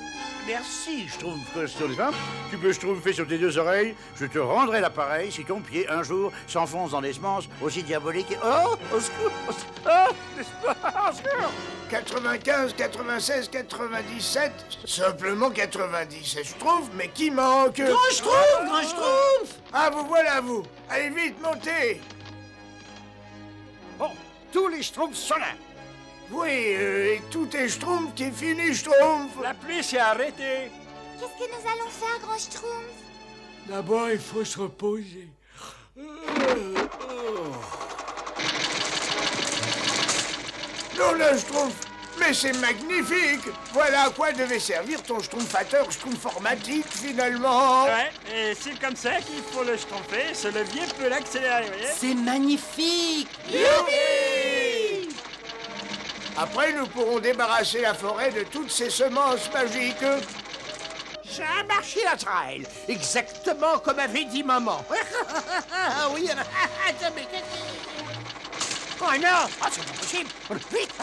Merci, Schtroumpf costaud, n'est-ce pas? Tu peux schtroumpfer sur tes deux oreilles. Je te rendrai l'appareil si ton pied, un jour, s'enfonce dans des semences aussi diaboliques. Oh, au secours! Au secours! 95, 96, 97, simplement 97 Schtroumpf, mais qui manque? Grand Schtroumpf! Ah, vous voilà, vous! Allez vite, montez! Bon, tous les Schtroumpfs sont là. Oui, et tout est Schtroumpf qui est fini, Schtroumpf! La pluie s'est arrêtée. Qu'est-ce que nous allons faire, Grand Schtroumpf? D'abord, il faut se reposer. Non, le Schtroumpf! Mais c'est magnifique! Voilà à quoi devait servir ton schtroumpfateur schtroumpformatique, finalement! Ouais, et c'est comme ça qu'il faut le schtroumpfer. Ce levier peut l'accélérer, vous voyez? C'est magnifique! Youpi! Après, nous pourrons débarrasser la forêt de toutes ces semences magiques. Ça a marché la trail, exactement comme avait dit maman. Ah oui, oh non, c'est pas possible. Vite,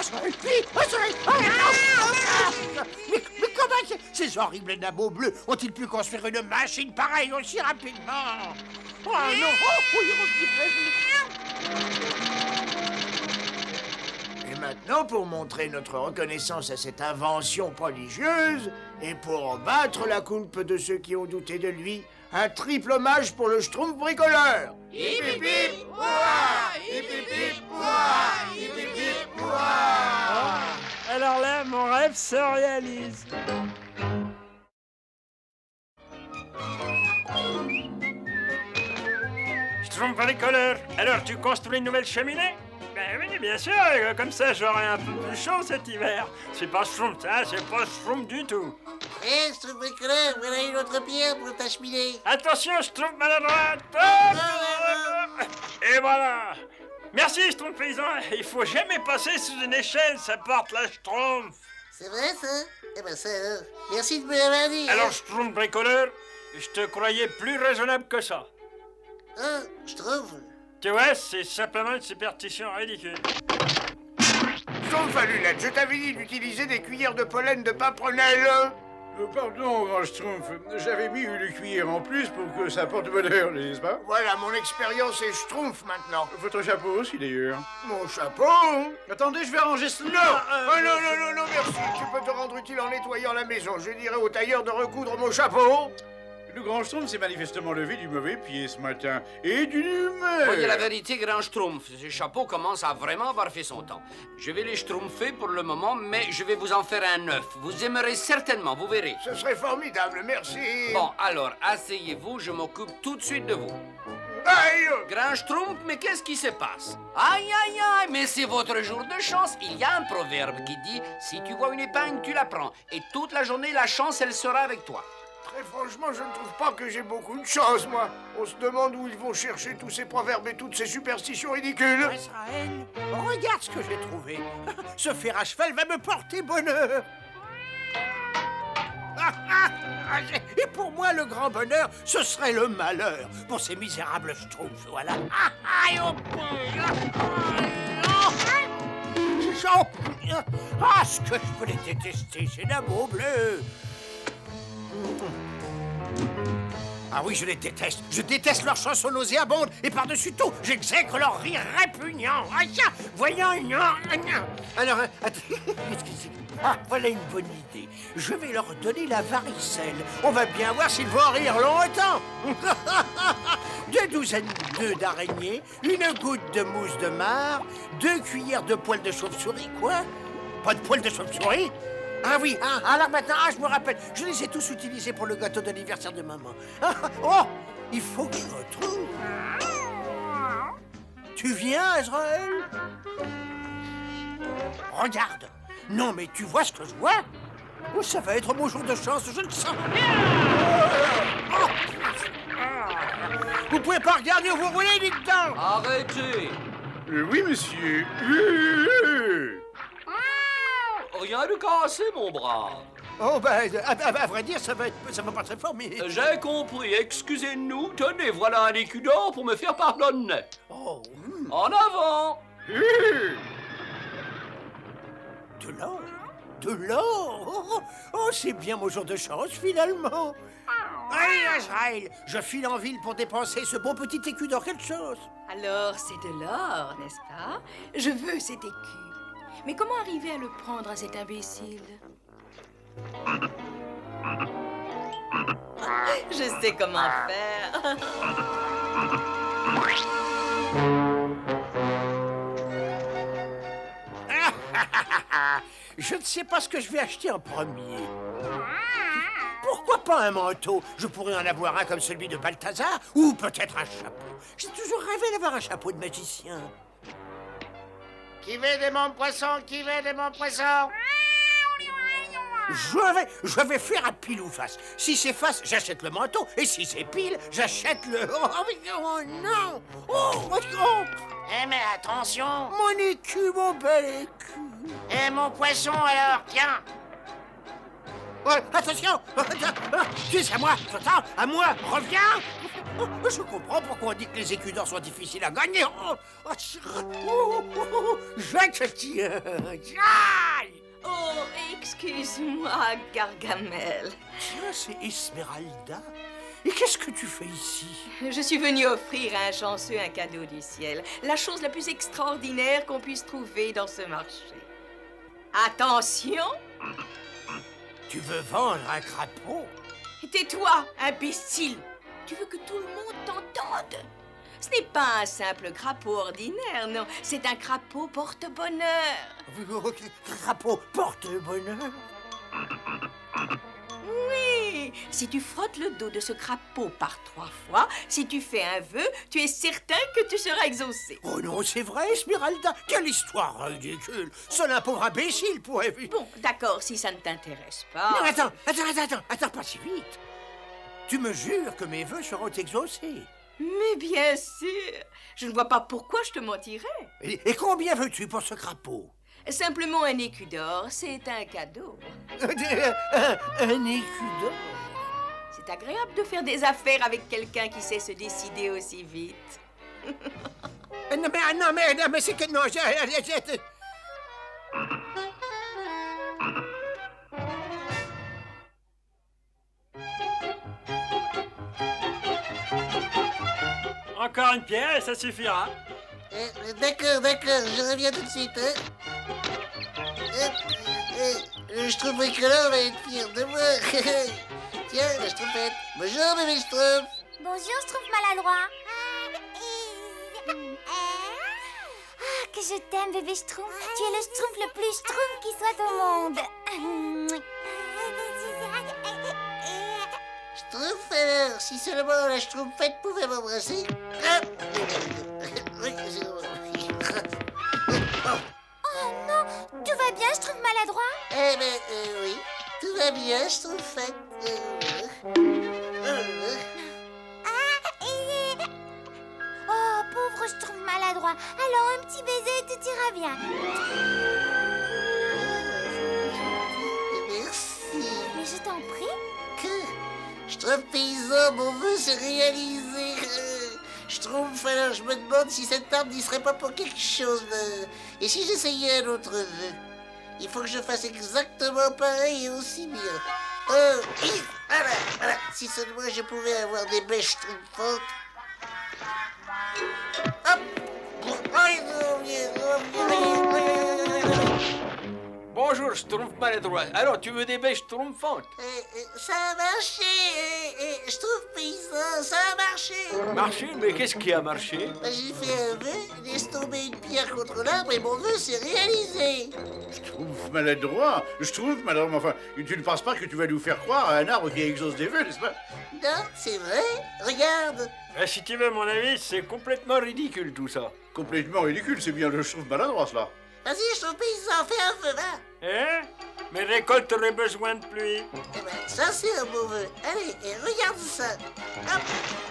mais comment ces horribles nabeaux bleus ont-ils pu construire une machine pareille aussi rapidement? Oh non, Et maintenant, pour montrer notre reconnaissance à cette invention prodigieuse, et pour battre la coulpe de ceux qui ont douté de lui, un triple hommage pour le Schtroumpf bricoleur. Hip hip hip, ouah! Hip hip hip, ouah! Hip hip hip, ouah! Alors là, mon rêve se réalise. Schtroumpf bricoleur, alors tu construis une nouvelle cheminée? Ben oui, bien sûr, comme ça j'aurai un peu plus chaud cet hiver. C'est pas Schtroumpf, ça, c'est pas Schtroumpf du tout. Hé, Schtroumpf bricoleur, voilà une autre pierre pour ta cheminée. Attention, Schtroumpf maladroite! Hop! Et voilà! Merci, Schtroumpf paysan, il faut jamais passer sous une échelle, ça porte la Schtroumpf. C'est vrai, ça? Eh ben ça alors. Merci de me l'avoir dit. Alors, Schtroumpf bricoleur, je te croyais plus raisonnable que ça. Ah, je trouve. Tu vois, c'est simplement une superstition ridicule. Schtroumpf à lunettes, je t'avais dit d'utiliser des cuillères de pollen de pimprenelle. Pardon, grand Schtroumpf, j'avais mis une cuillère en plus pour que ça porte bonheur, n'est-ce pas? Voilà, mon expérience est Schtroumpf maintenant. Votre chapeau aussi, d'ailleurs. Mon chapeau? Attendez, je vais arranger cela. Non, merci. Tu peux te rendre utile en nettoyant la maison. Je dirai au tailleur de recoudre mon chapeau. Le grand Schtroumpf s'est manifestement levé du mauvais pied ce matin. Et d'une humeur. Voyez la vérité, grand Schtroumpf. Ce chapeau commence à vraiment avoir fait son temps. Je vais les schtroumpfer pour le moment, mais je vais vous en faire un neuf. Vous aimerez certainement, vous verrez. Ce serait formidable, merci. Bon, alors, asseyez-vous, je m'occupe tout de suite de vous. Aïe! Grand Schtroumpf, mais qu'est-ce qui se passe? Aïe, aïe, aïe, mais c'est votre jour de chance. Il y a un proverbe qui dit, si tu vois une épingle, tu la prends. Et toute la journée, la chance, elle sera avec toi. Très franchement, je ne trouve pas que j'ai beaucoup de chance, moi. On se demande où ils vont chercher tous ces proverbes et toutes ces superstitions ridicules. Azraël, regarde ce que j'ai trouvé. Ce fer à cheval va me porter bonheur. Et pour moi, le grand bonheur, ce serait le malheur. Pour ces misérables schtroumpfs, voilà. Ah, ce que je peux les détester, ces nameaux bleus. Ah oui, je les déteste. Je déteste leur chanson nauséabonde. Et par-dessus tout, j'exècre leur rire répugnant. Voyons, alors, ah, voilà une bonne idée. Je vais leur donner la varicelle. On va bien voir s'ils vont en rire longtemps. 2 douzaines d'œufs d'araignée, 1 goutte de mousse de marre, 2 cuillères de poils de chauve-souris. Quoi? Pas de poils de chauve-souris? Ah oui, alors maintenant, je me rappelle, je les ai tous utilisés pour le gâteau d'anniversaire de maman. Oh, il faut que je retrouve. Tu viens, Azraël? Regarde. Non, mais tu vois ce que je vois? Oh, ça va être mon jour de chance, je le sens. Vous pouvez pas regarder où vous roulez, dites donc. Arrêtez. Oui, monsieur. Rien de cassé, mon brave. Oh, ben, à vrai dire, ça va pas très fort, mais... J'ai compris, excusez-nous. Tenez, voilà un écu d'or pour me faire pardonner. Oh. En avant. De l'or? De l'or? Oh, c'est bien mon jour de chance, finalement. Allez, Azraël, je file en ville pour dépenser ce beau petit écu d'or quelque chose. Alors, c'est de l'or, n'est-ce pas? Je veux cet écu. Mais comment arriver à le prendre à cet imbécile? Je sais comment faire. Je ne sais pas ce que je vais acheter en premier. Pourquoi pas un manteau? Je pourrais en avoir un comme celui de Balthazar, ou peut-être un chapeau. J'ai toujours rêvé d'avoir un chapeau de magicien. Qui veut de mon poisson? Qui veut de mon poisson? Je vais faire à pile ou face. Si c'est face, j'achète le manteau. Et si c'est pile, j'achète le... Oh non! Oh! Eh mais attention! Mon écu, mon bel écu! Et mon poisson alors, tiens! Attention! C'est à moi! J'entends! À moi! Reviens! Je comprends pourquoi on dit que les écus d'or sont difficiles à gagner. Je te tiens! Oh, excuse-moi, Gargamel. Tiens, c'est Esmeralda. Et qu'est-ce que tu fais ici? Je suis venue offrir à un chanceux un cadeau du ciel. La chose la plus extraordinaire qu'on puisse trouver dans ce marché. Attention! Tu veux vendre un crapaud? Tais-toi, imbécile! Tu veux que tout le monde t'entende? Ce n'est pas un simple crapaud ordinaire, non. C'est un crapaud porte-bonheur. Crapaud porte-bonheur? Oui. Si tu frottes le dos de ce crapaud par 3 fois, si tu fais un vœu, tu es certain que tu seras exaucé. Oh non, c'est vrai, Esmeralda. Quelle histoire ridicule. Seul un pauvre imbécile pourrait... Bon, d'accord, si ça ne t'intéresse pas... Non, attends, pas si vite. Tu me jures que mes vœux seront exaucés. Mais bien sûr. Je ne vois pas pourquoi je te mentirais. Et combien veux-tu pour ce crapaud? Simplement un écu d'or, c'est un cadeau. Un écu d'or? C'est agréable de faire des affaires avec quelqu'un qui sait se décider aussi vite. Non, mais c'est que... Non, Encore une pierre et ça suffira. D'accord, je reviens tout de suite. Le Schtroumpf bricoleur va être fier de moi. Tiens, la Schtroumpfette. Bonjour, bébé Schtroumpf. Bonjour, Schtroumpf maladroit. Que je t'aime, bébé Schtroumpf. Tu es le Schtroumpf le plus Schtroumpf qui soit au monde. Schtroumpf, alors, si seulement la Schtroumpfette pouvait m'embrasser. Oh non, tout va bien, Schtroumpf maladroit? Eh ben, oui, tout va bien, Schtroumpfette. Oh, pauvre Schtroumpf maladroit. Alors, un petit baiser et tout ira bien. Merci. Mais je t'en prie. Schtroumpf paysan, mon vœu s'est réalisé. Schtroumpf, alors je me demande si cette table n'y serait pas pour quelque chose. Et si j'essayais un autre vœu? Il faut que je fasse exactement pareil et aussi bien. Oh, voilà. Si seulement je pouvais avoir des bêches Schtroumpfantes. Hop! Bonjour, Schtroumpf maladroit. Alors, tu veux des bêches Schtroumpfantes? Ça a marché, Schtroumpf paysan, ça a marché. Marché? Mais qu'est-ce qui a marché? J'ai fait un vœu, laisse tomber une pierre contre l'arbre et mon vœu s'est réalisé. Schtroumpf maladroit, enfin, tu ne penses pas que tu vas nous faire croire à un arbre qui exauce des vœux, n'est-ce pas? Non, c'est vrai, regarde. Si tu veux mon avis, c'est complètement ridicule tout ça. Complètement ridicule, c'est bien le Schtroumpf maladroit, cela. Vas-y, Schtroumpf paysan, fais un vœu, va. Mes récoltes auraient besoin de pluie. Eh ben, ça c'est un beau vœu. Allez, et regarde ça. Hop,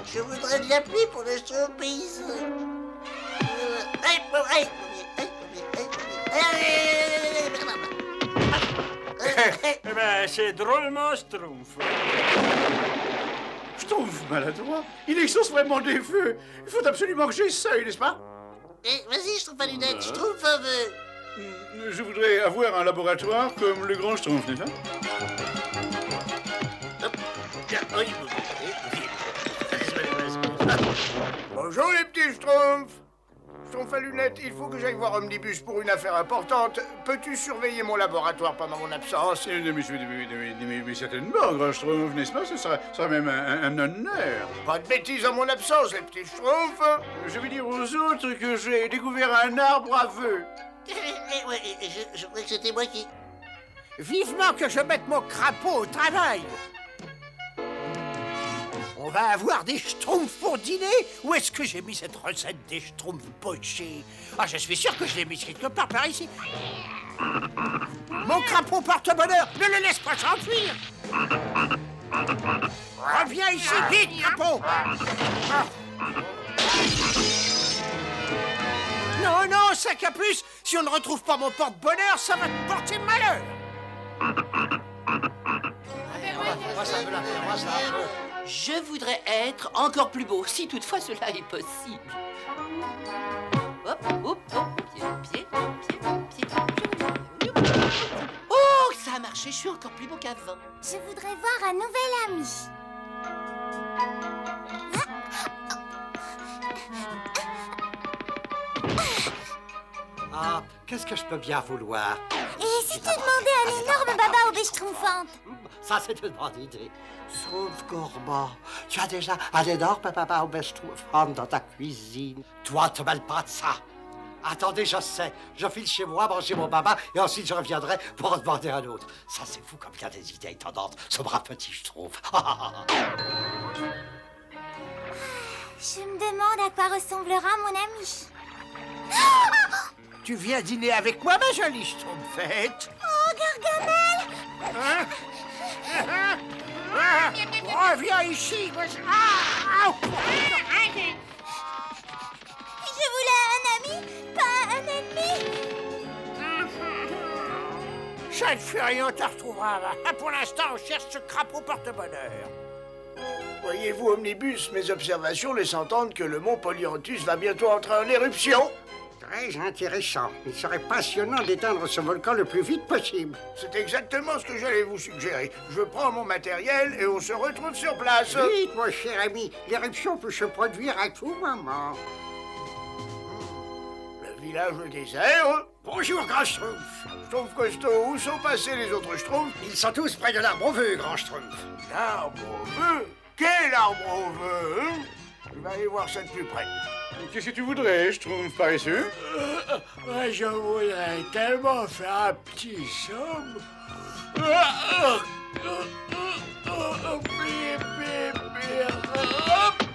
je voudrais de la pluie pour le Schtroumpf paysan. Eh ben, c'est drôlement Schtroumpf. Schtroumpf maladroit, il exauce vraiment des vœux. Il faut absolument que j'essaye, n'est-ce pas? Vas-y, Schtroumpf à lunettes, Schtroumpf un vœu. Je voudrais avoir un laboratoire comme le grand Schtroumpf, n'est-ce pas? Bonjour les petits Schtroumpfs. Schtroumpf à lunettes, il faut que j'aille voir Omnibus pour une affaire importante. Peux-tu surveiller mon laboratoire pendant mon absence? Mais certainement, grand Schtroumpf, n'est-ce pas? Ce sera même un honneur. Pas de bêtises en mon absence, les petits Schtroumpfs. Je vais dire aux autres que j'ai découvert un arbre à vœux. Je crois que c'était moi qui... Vivement que je mette mon crapaud au travail. On va avoir des schtroumpfs pour dîner? Où est-ce que j'ai mis cette recette des schtroumpfs pochés? Ah, je suis sûr que je l'ai mis quelque part par ici. Mon crapaud porte-bonheur, ne le laisse pas s'enfuir. Reviens ici, vite, crapaud. Non, sac à puce, si on ne retrouve pas mon porte-bonheur, ça va te porter malheur. Je voudrais être encore plus beau, si toutefois cela est possible. Hop, hop, hop, pied. Oh, ça a marché, je suis encore plus beau qu'avant. Je voudrais voir un nouvel ami. Ah, qu'est-ce que je peux bien vouloir? Et si tu demandais un énorme baba aux bêches Schtroumpfantes? Ça, c'est une bonne idée. Schtroumpf gourmand, tu as déjà un énorme baba aux bêches Schtroumpfantes dans ta cuisine. Toi, te mêle pas de ça. Attendez, je sais. Je file chez moi manger mon baba et ensuite je reviendrai pour en demander un autre. Ça, c'est fou comme il y a des idées étonnantes, ce brave petit Schtroumpf. Je me demande à quoi ressemblera mon ami. Tu viens dîner avec moi, ma jolie Schtroumpfette? Oh, Gargamel! Reviens ici! Je voulais un ami, pas un ennemi! Chaque furie, on te retrouvera. Pour l'instant, on cherche ce crapaud porte-bonheur. Voyez-vous, Omnibus, mes observations laissent entendre que le mont Polyanthus va bientôt entrer en éruption. Très intéressant. Il serait passionnant d'éteindre ce volcan le plus vite possible. C'est exactement ce que j'allais vous suggérer. Je prends mon matériel et on se retrouve sur place. Vite, mon cher ami. L'éruption peut se produire à tout moment. Le village désert. Bonjour, grand Schtroumpf. Schtroumpf costaud, où sont passés les autres Schtroumpfs? Ils sont tous près de l'arbre au vœu, grand Schtroumpf. L'arbre au vœu? Quel arbre au vœu, hein? Je vais aller voir ça de plus près. Qu'est-ce que tu voudrais, Schtroumpf paresseux? Je voudrais tellement faire un petit somme.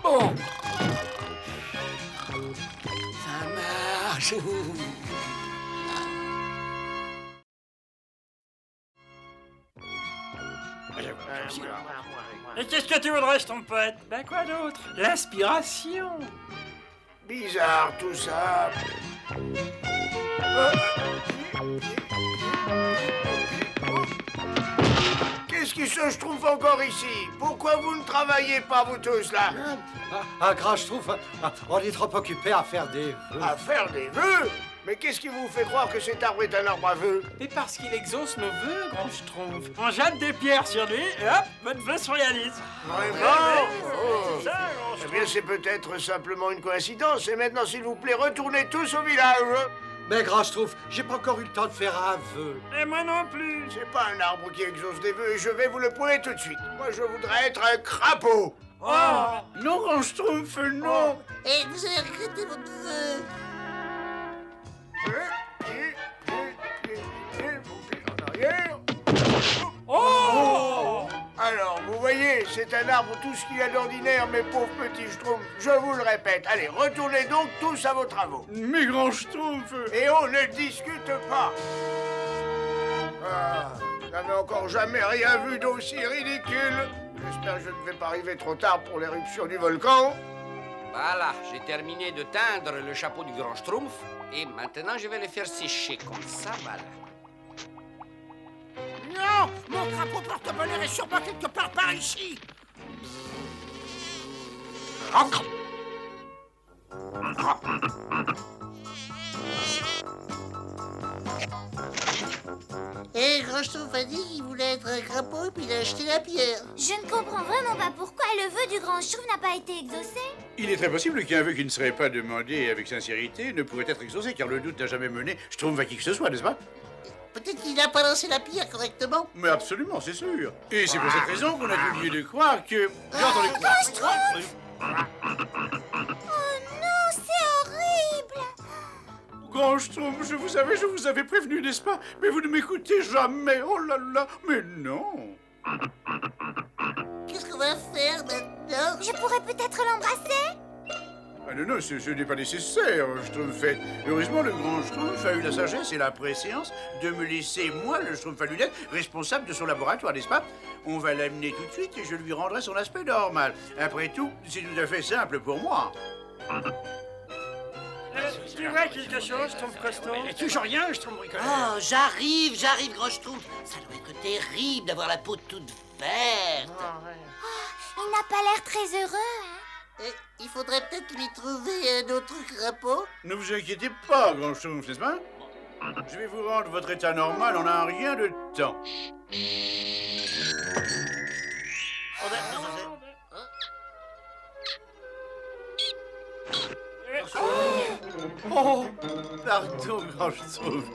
Bon. Ça marche. Et qu'est-ce que tu voudrais, Schtroumpfette? Ben quoi d'autre? L'inspiration. Bizarre tout ça. Qu'est-ce qui se trouve encore ici? Pourquoi vous ne travaillez pas, vous tous, là? Grand Schtroumpf, on est trop occupés à faire des vœux. À faire des vœux? Mais qu'est-ce qui vous fait croire que cet arbre est un arbre à vœux? Mais parce qu'il exauce nos vœux, grand Schtroumpf. On jette des pierres sur lui et hop, votre vœu se réalise. Vraiment? C'est ça, grand Eh bien, c'est peut-être simplement une coïncidence. Et maintenant, s'il vous plaît, retournez tous au village. Mais grand Schtroumpf, j'ai pas encore eu le temps de faire un vœu. Et moi non plus. C'est pas un arbre qui exauce des vœux et je vais vous le prouver tout de suite. Moi, je voudrais être un crapaud. Oh. Non, grand Schtroumpf, non. Et vous avez regretté votre vœu. En arrière. Oh! Alors, vous voyez, c'est un arbre tout ce qu'il y a d'ordinaire, mes pauvres petits Schtroumpfs. Je vous le répète. Allez, retournez donc tous à vos travaux. Mais grand Schtroumpf. Et on ne discute pas. Ah, je n'avais encore jamais rien vu d'aussi ridicule. J'espère que je ne vais pas arriver trop tard pour l'éruption du volcan. Voilà, j'ai terminé de teindre le chapeau du grand Schtroumpf et maintenant je vais le faire sécher comme ça, voilà. Non! Mon crapaud porte-bonheur est sûrement quelque part par ici! Et Grand Schtroumpf a dit qu'il voulait être un crapaud et puis il a acheté la pierre. Je ne comprends vraiment pas pourquoi le vœu du grand Schtroumpf n'a pas été exaucé. Il est très possible qu'un vœu qui ne serait pas demandé avec sincérité ne pourrait être exaucé, car le doute n'a jamais mené Schtroumpf à qui que ce soit, n'est-ce pas? Peut-être qu'il n'a pas lancé la pierre correctement. Mais absolument, c'est sûr. Et c'est pour cette raison qu'on a tout lieu de croire que... J'ai entendu Grand Schtroumpf! Oh non, c'est horrible! Grand Schtroumpf, je vous avais prévenu, n'est-ce pas? Mais vous ne m'écoutez jamais. Oh là là, mais non. Qu'est-ce qu'on va faire maintenant? Je pourrais peut-être l'embrasser? Ah non, non, ce n'est pas nécessaire, Schtroumpfette. Heureusement, le grand Schtroumpf a eu la sagesse et la préscience de me laisser, moi, le Schtroumpf à lunettes, responsable de son laboratoire, n'est-ce pas? On va l'amener tout de suite et je lui rendrai son aspect normal. Après tout, c'est tout à fait simple pour moi. Tu vois quelque chose, Schtroumpf costaud? Toujours rien, Schtroumpf bricoleur. Oh, j'arrive, doit Schtroumpf. Ça doit être terrible d'avoir la peau toute verte. Il n'a pas l'air très heureux, hein? Et il faudrait peut-être lui trouver un autre crapaud. Ne vous inquiétez pas, grand Schtroumpf, n'est-ce pas? Je vais vous rendre votre état normal en un rien de temps. Oh, pardon, grand Schtroumpf.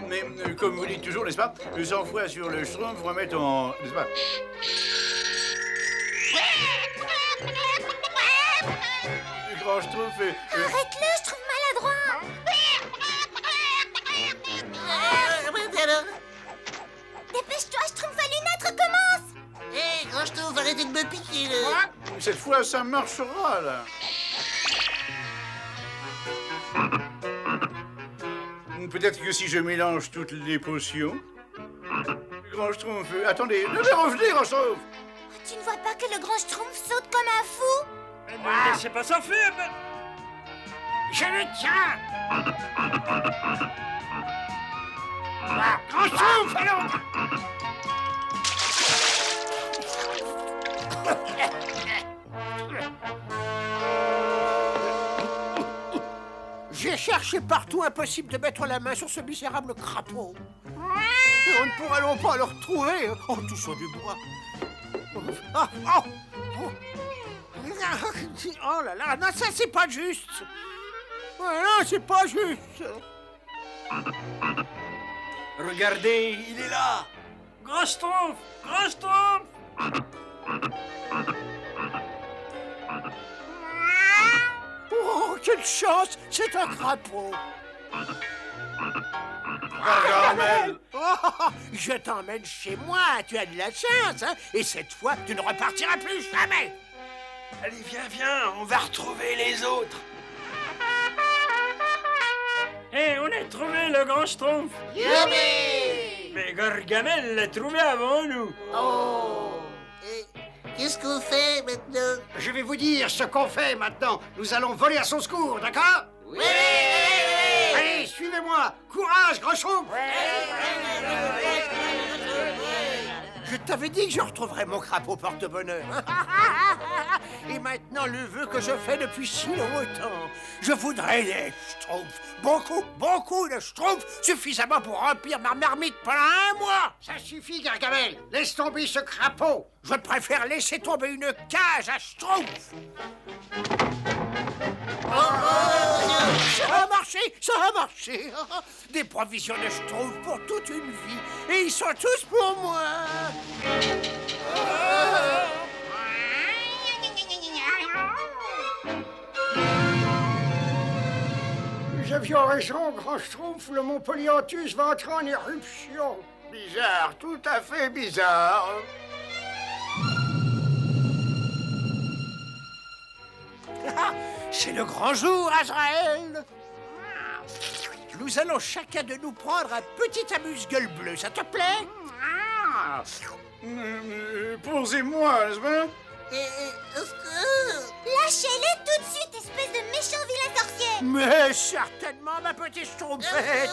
Mais comme vous dites toujours, n'est-ce pas? Le sang-froid sur le Schtroumpf remet en... n'est-ce pas? Le grand Schtroumpf... Arrête-le, je trouve maladroit! Dépêche-toi, Schtroumpf à lunettes, recommence! Hé, Grand Schtroumpf, arrêtez de me piquer, là. Cette fois, ça marchera, là. Peut-être que si je mélange toutes les potions... Grand Schtroumpf... Attendez, revenez, Grand Schtroumpf! Tu ne vois pas que le grand Schtroumpf saute comme un fou? Ne laissez pas s'enfuir! Je le tiens! Grand Schtroumpf, allons! J'ai cherché partout, impossible de mettre la main sur ce misérable crapaud. Et on ne pourra pas le retrouver en touchant du bois. Oh là là, non, ça c'est pas juste. Non, c'est pas juste. Regardez, il est là. Grand Schtroumpf! Grand Schtroumpf! Oh, quelle chance! C'est un crapaud! Gargamel! Oh, je t'emmène chez moi, tu as de la chance, hein? Et cette fois, tu ne repartiras plus jamais! Allez, viens, on va retrouver les autres. Hé, on a trouvé le Grand Schtroumpf! Youpi! Mais Gargamel l'a trouvé avant nous. Oh! Qu'est-ce qu'on fait maintenant? Je vais vous dire ce qu'on fait maintenant. Nous allons voler à son secours, d'accord? Oui! Allez, suivez-moi. Courage, Grand Schtroumpf! Je t'avais dit que je retrouverais mon crapaud porte-bonheur. Et maintenant, le vœu que je fais depuis si longtemps. Je voudrais des schtroumpfs. Beaucoup de schtroumpfs. Suffisamment pour remplir ma marmite pendant un mois. Ça suffit, Gargamel. Laisse tomber ce crapaud. Je préfère laisser tomber une cage à schtroumpfs. Ça a marché. Des provisions de schtroumpfs pour toute une vie. Et ils sont tous pour moi. Nous avions raison, Grand Schtroumpf, le mont Polyanthus va entrer en éruption. Bizarre, tout à fait bizarre. C'est le grand jour, Azraël. Nous allons chacun de nous prendre un petit amuse-gueule bleu, ça te plaît? Posez-moi, n'est-ce pas? Lâchez-les tout de suite, espèce de méchant vilain sorcier! Mais certainement, ma petite schtroumpfette.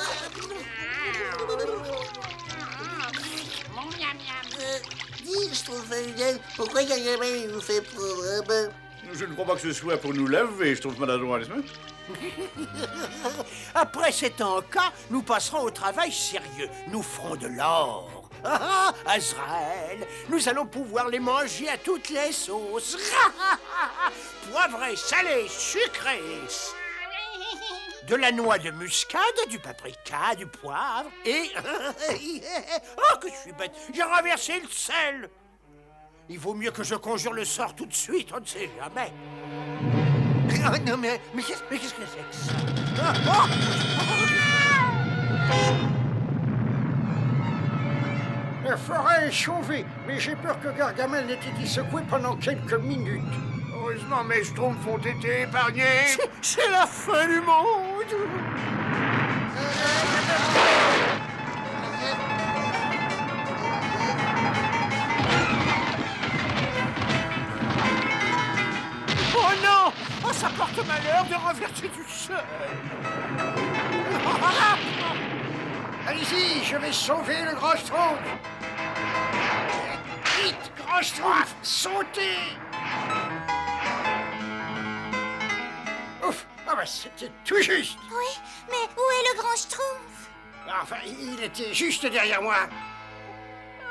Dis, Schtroumpfadèle, pourquoi Gargamel vous fait prendre un bain? Je ne crois pas que ce soit pour nous laver, je trouve maladroit, n'est-ce pas? Après cet encas, nous passerons au travail sérieux. Nous ferons de l'or. Azraël, nous allons pouvoir les manger à toutes les sauces. Poivré, salé, sucré. De la noix de muscade, du paprika, du poivre et... Oh, que je suis bête, j'ai renversé le sel. Il vaut mieux que je conjure le sort tout de suite, on ne sait jamais. Oh, non, mais qu'est-ce que c'est que ça? La forêt est sauvée, mais j'ai peur que Gargamel n'ait été secoué pendant quelques minutes. Heureusement, mes schtroumpfs ont été épargnés. C'est la fin du monde. Oh non! Oh, ça porte malheur de renverser du sel. Allez-y, je vais sauver le Grand Schtroumpf. Vite, Grand Schtroumpf, sautez! Ouf, ah bah c'était tout juste. Oui, mais où est le grand Schtroumpf? Enfin, il était juste derrière moi.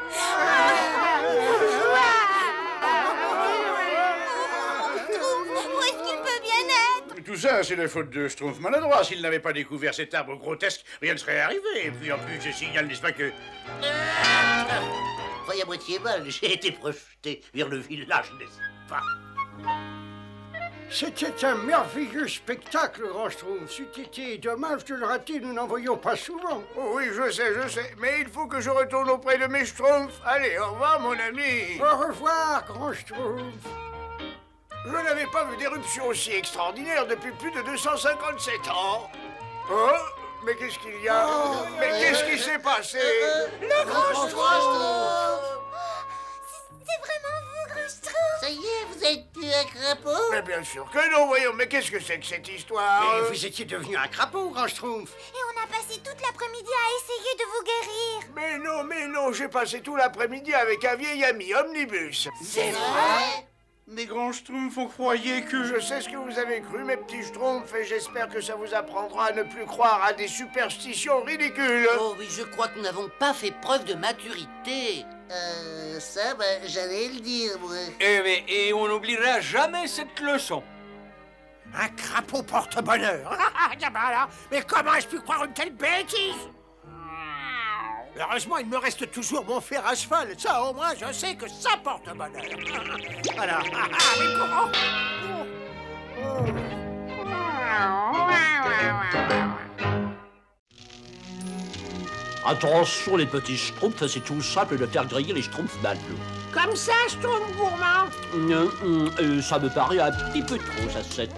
Où est-ce qu'il peut bien être? Tout ça, c'est la faute de Schtroumpf maladroit. S'il n'avait pas découvert cet arbre grotesque, rien ne serait arrivé. Et puis en plus, je signale, n'est-ce pas que... Voyez à moitié mal, j'ai été projeté vers le village, n'est-ce pas? C'était un merveilleux spectacle, Grand Schtroumpf. C'eût été dommage de le rater, nous n'en voyons pas souvent. Oh oui, je sais. Mais il faut que je retourne auprès de mes schtroumpfs. Allez, au revoir, mon ami. Au revoir, Grand Schtroumpf. Je n'avais pas vu d'éruption aussi extraordinaire depuis plus de 257 ans. Oh, mais qu'est-ce qu'il y a? Mais qu'est-ce qui s'est passé? Le grand Schtroumpf! C'est vraiment vous, grand Schtroumpf? Ça y est, vous êtes plus un crapaud? Mais bien sûr que non, voyons. Mais qu'est-ce que c'est que cette histoire? Mais vous étiez devenu un crapaud, Grand Schtroumpf. Et on a passé toute l'après-midi à essayer de vous guérir. Mais non, j'ai passé tout l'après-midi avec un vieil ami omnibus. C'est vrai? Mais Grand grand Schtroumpf, on croyait que... Je sais ce que vous avez cru, mes petits Schtroumpfs, et j'espère que ça vous apprendra à ne plus croire à des superstitions ridicules. Oh oui, je crois que nous n'avons pas fait preuve de maturité. Ça, ben, j'allais le dire, moi. Et on n'oubliera jamais cette leçon. Un crapaud porte-bonheur. Mais comment ai-je pu croire une telle bêtise? Heureusement, il me reste toujours mon fer à cheval. Ça, au moins, je sais que ça porte bonheur. Alors, mais comment? Attention les petits schtroumpfs, c'est tout simple de faire griller les schtroumpfs matelots. Comme ça, Schtroumpf gourmand. Ça me paraît un petit peu trop, ça c'est...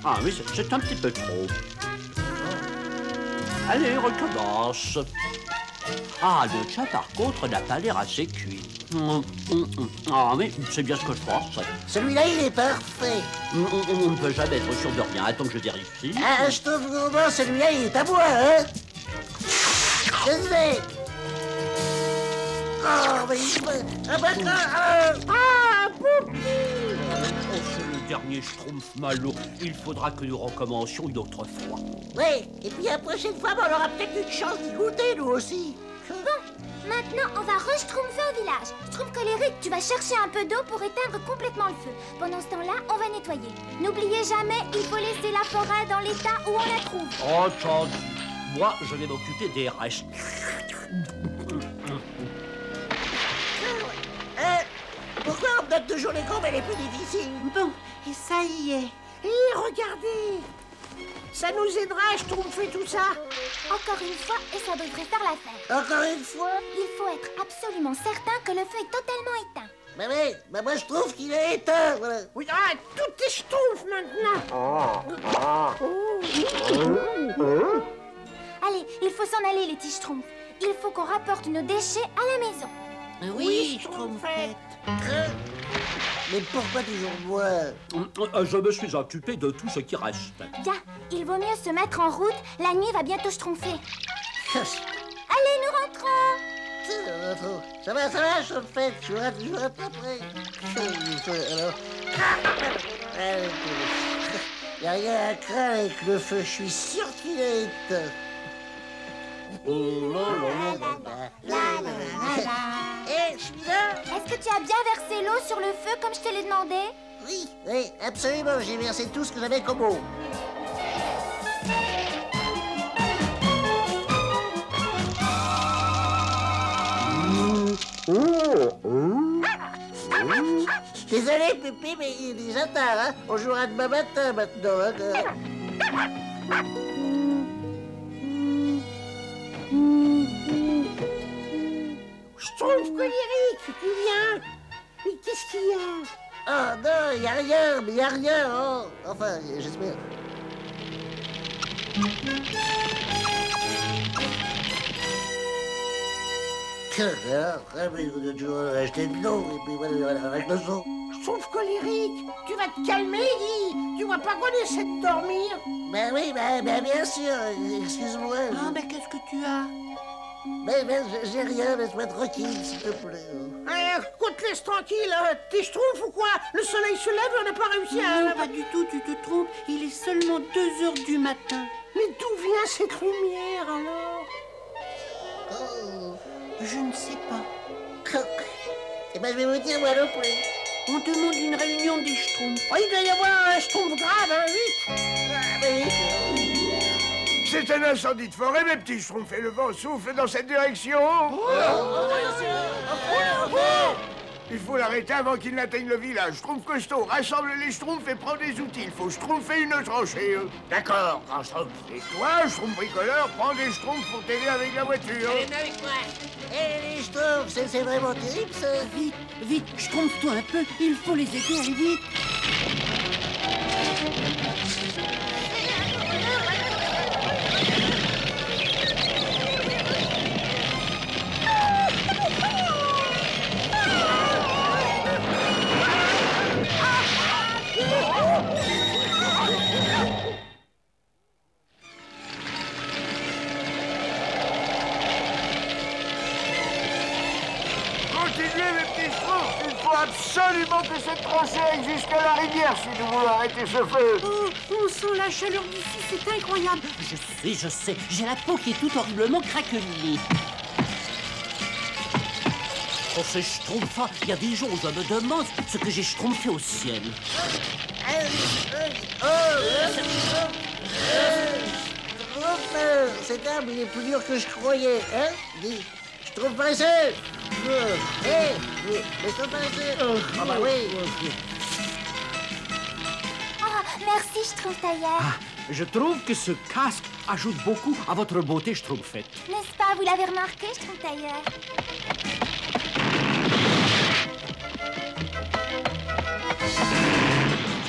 Ah oui, c'est un petit peu trop. Allez, recommence. Ah, le chat, par contre, n'a pas l'air assez cuit. Ah, mais c'est bien ce que je pense. Celui-là, il est parfait. On ne peut jamais être sûr de rien. Attends que je vérifie. Ah, je trouve gourmand, celui-là, il est à moi, hein. Je sais. Oh, mais il faut... Ah, C'est le dernier schtroumpf malot. Il faudra que nous recommencions une autre fois. Oui, et puis la prochaine fois, on aura peut-être une chance d'y goûter, nous aussi. Bon, maintenant, on va re-schtroumpfer au village. Schtroumpf colérique, tu vas chercher un peu d'eau pour éteindre complètement le feu. Pendant ce temps-là, on va nettoyer. N'oubliez jamais, il faut laisser la forêt dans l'état où on la trouve. Entendu. Moi, je vais m'occuper des restes. Pourquoi on me donne toujours les combes les plus difficiles? Bon, et ça y est. Et regardez, ça nous aidera à schtroumpfer tout ça. Encore une fois, et ça devrait faire l'affaire. Encore une fois? Il faut être absolument certain que le feu est totalement éteint. Mais oui, mais moi je trouve qu'il est éteint, voilà. Oui, tout est schtroumpf maintenant. Allez, il faut s'en aller, les petits schtroumpfs. Il faut qu'on rapporte nos déchets à la maison. Oui, Schtroumpfette. Mais pourquoi toujours moi? Je me suis occupé de tout ce qui reste. Bien, il vaut mieux se mettre en route. La nuit va bientôt schtroumpfer. Allez, nous rentrons. Ça va, Schtroumpfette. Je vous rattraperai. Alors... Il n'y a rien à craindre avec le feu. Je suis sûr qu'il est éteint. Hé, je suis là. Est-ce que tu as bien versé l'eau sur le feu comme je te l'ai demandé? Oui, absolument. J'ai versé tout ce que j'avais comme eau. Désolé, Pépé, mais il est déjà tard, hein. On jouera demain matin, maintenant, hein. Schtroumpf colérique, tu viens? Mais qu'est-ce qu'il y a? Oh non, il n'y a rien, oh. Enfin, j'espère. Mais vous devez toujours acheter de l'eau, et puis voilà, avec le son. Schtroumpf colérique, tu vas te calmer, dis. Tu vois pas qu'on essaie de dormir? Ben oui, bien sûr, excuse-moi. Ah, mais qu'est-ce que tu as? Mais j'ai rien, laisse-moi tranquille, s'il te plaît. Écoute, laisse tranquille, t'es schtroumpf ou quoi? Le soleil se lève et on n'a pas réussi à... Non, pas du tout, tu te trompes. Il est seulement 2 heures du matin. Mais d'où vient cette lumière, alors? Je ne sais pas. Eh ben, je vais vous dire, moi non plus. On demande une réunion des schtroumpfs. Oh, il doit y avoir un schtroumpf grave, hein, vite. C'est un incendie de forêt, mes petits schtroumpfs, et le vent souffle dans cette direction. Il faut l'arrêter avant qu'il n'atteigne le village. Schtroumpf costaud, rassemble les schtroumpfs et prends des outils. Il faut schtroumpfer une tranchée. D'accord, grand schtroumpf. Et toi, schtroumpf bricoleur, prends des schtroumpfs pour t'aider avec la voiture. Allez, viens avec moi. Les schtroumpfs, c'est vraiment terrible, ça. Vite, schtroumpf-toi un peu. Il faut les aider, allez vite. Continuez, mes petits schtroumpfs. Il faut absolument que cette tranchée aille jusqu'à la rivière si nous voulons arrêter ce feu. Oh, on sent la chaleur d'ici, c'est incroyable. Je sais, j'ai la peau qui est tout horriblement craquelée. Oh, ce Schtroumpf, il y a des jours où je me demande ce que j'ai schtroumpfé au ciel. Cet arbre, il est plus dur que je croyais, hein? Dis, je trouve pressé. Hé, laisse-toi passer. Ah bah oui. Oh, merci, Schtroumpf-tailleur. Je trouve que ce casque ajoute beaucoup à votre beauté schtroumpfette. N'est-ce pas? Vous l'avez remarqué, Schtroumpf-tailleur?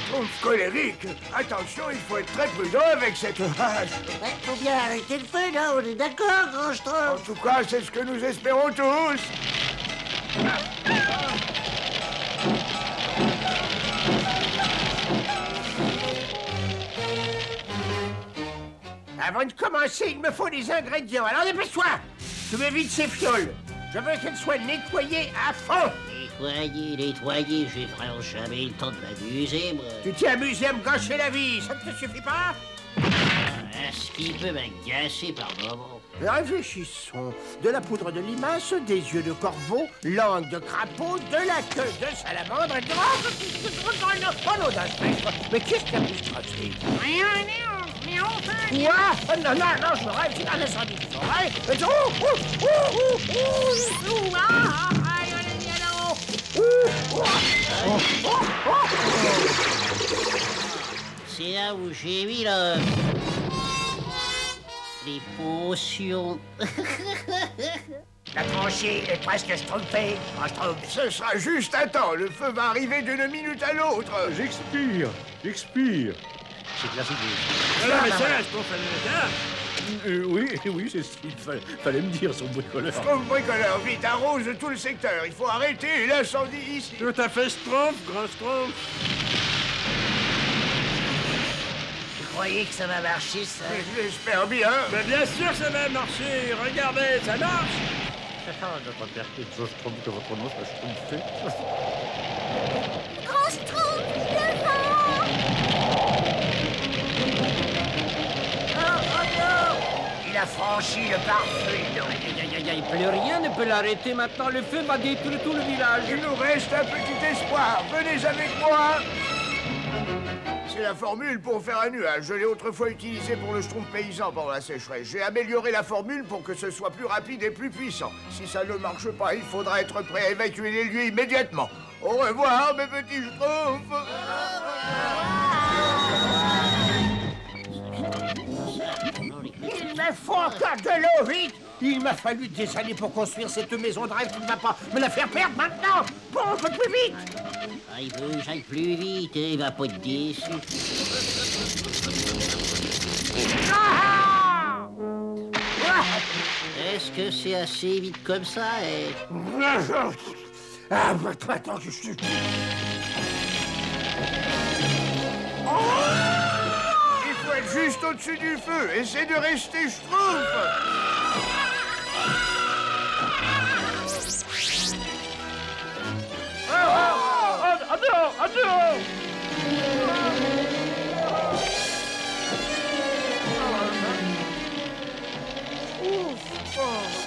Schtroumpf colérique. Attention, il faut être très prudent avec cette hache. Ouais, faut bien arrêter le feu, là, on est d'accord, grand Schtroumpf? En tout cas, c'est ce que nous espérons tous. Avant de commencer, il me faut des ingrédients. Alors dépêche-toi! Tu me vides ces fioles. Je veux qu'elles soient nettoyées à fond. Nettoyer, j'ai vraiment jamais eu le temps de m'amuser, moi. Tu t'es amusé à me gâcher la vie, ça ne te suffit pas? Ce qui peut m'agacer par moments. Réfléchissons. De la poudre de limace, des yeux de corbeau, langue de crapaud, de la queue de salamandre et de... Oh non, mais qu'est-ce qu'il y a pu se passer? Quoi? Non, je me rêve, c'est un incendie de forêt. C'est là où j'ai mis les potions. La tranchée est presque schtroumpfée. Ce sera juste à temps. Le feu va arriver d'une minute à l'autre. J'expire. C'est classique. Voilà, mais ça, Schtroumpf, Oui, c'est ce qu'il fallait me dire, son bricoleur. Schtroumpf bricoleur, vite, arrose tout le secteur. Il faut arrêter l'incendie ici. Tout à fait, Schtroumpf, grand Schtroumpf. Vous croyez que ça va marcher, ça? J'espère bien. Mais bien sûr, ça va marcher. Regardez, ça marche. Que votre nom soit Schtroumpfé. Grand Schtroumpf, le vent! Il a franchi le pare-feu. Plus rien ne peut l'arrêter maintenant. Le feu va détruire tout le village. Il nous reste un petit espoir. Venez avec moi. C'est la formule pour faire un nuage. Je l'ai autrefois utilisée pour le Schtroumpf paysan pendant la sécheresse. J'ai amélioré la formule pour que ce soit plus rapide et plus puissant. Si ça ne marche pas, il faudra être prêt à évacuer les lieux immédiatement. Au revoir, mes petits Schtroumpfs. Il me faut encore de l'eau, vite! Il m'a fallu des années pour construire cette maison de rêve. Tu ne vas pas me la faire perdre maintenant! Bon, un peu plus vite! J'aille plus vite, il va pas être déçu. Est-ce que c'est assez vite comme ça? Ah, attends que je suis... Il faut être juste au-dessus du feu. Essaie de rester Schtroumpf. Adieu! Ouf. Oh,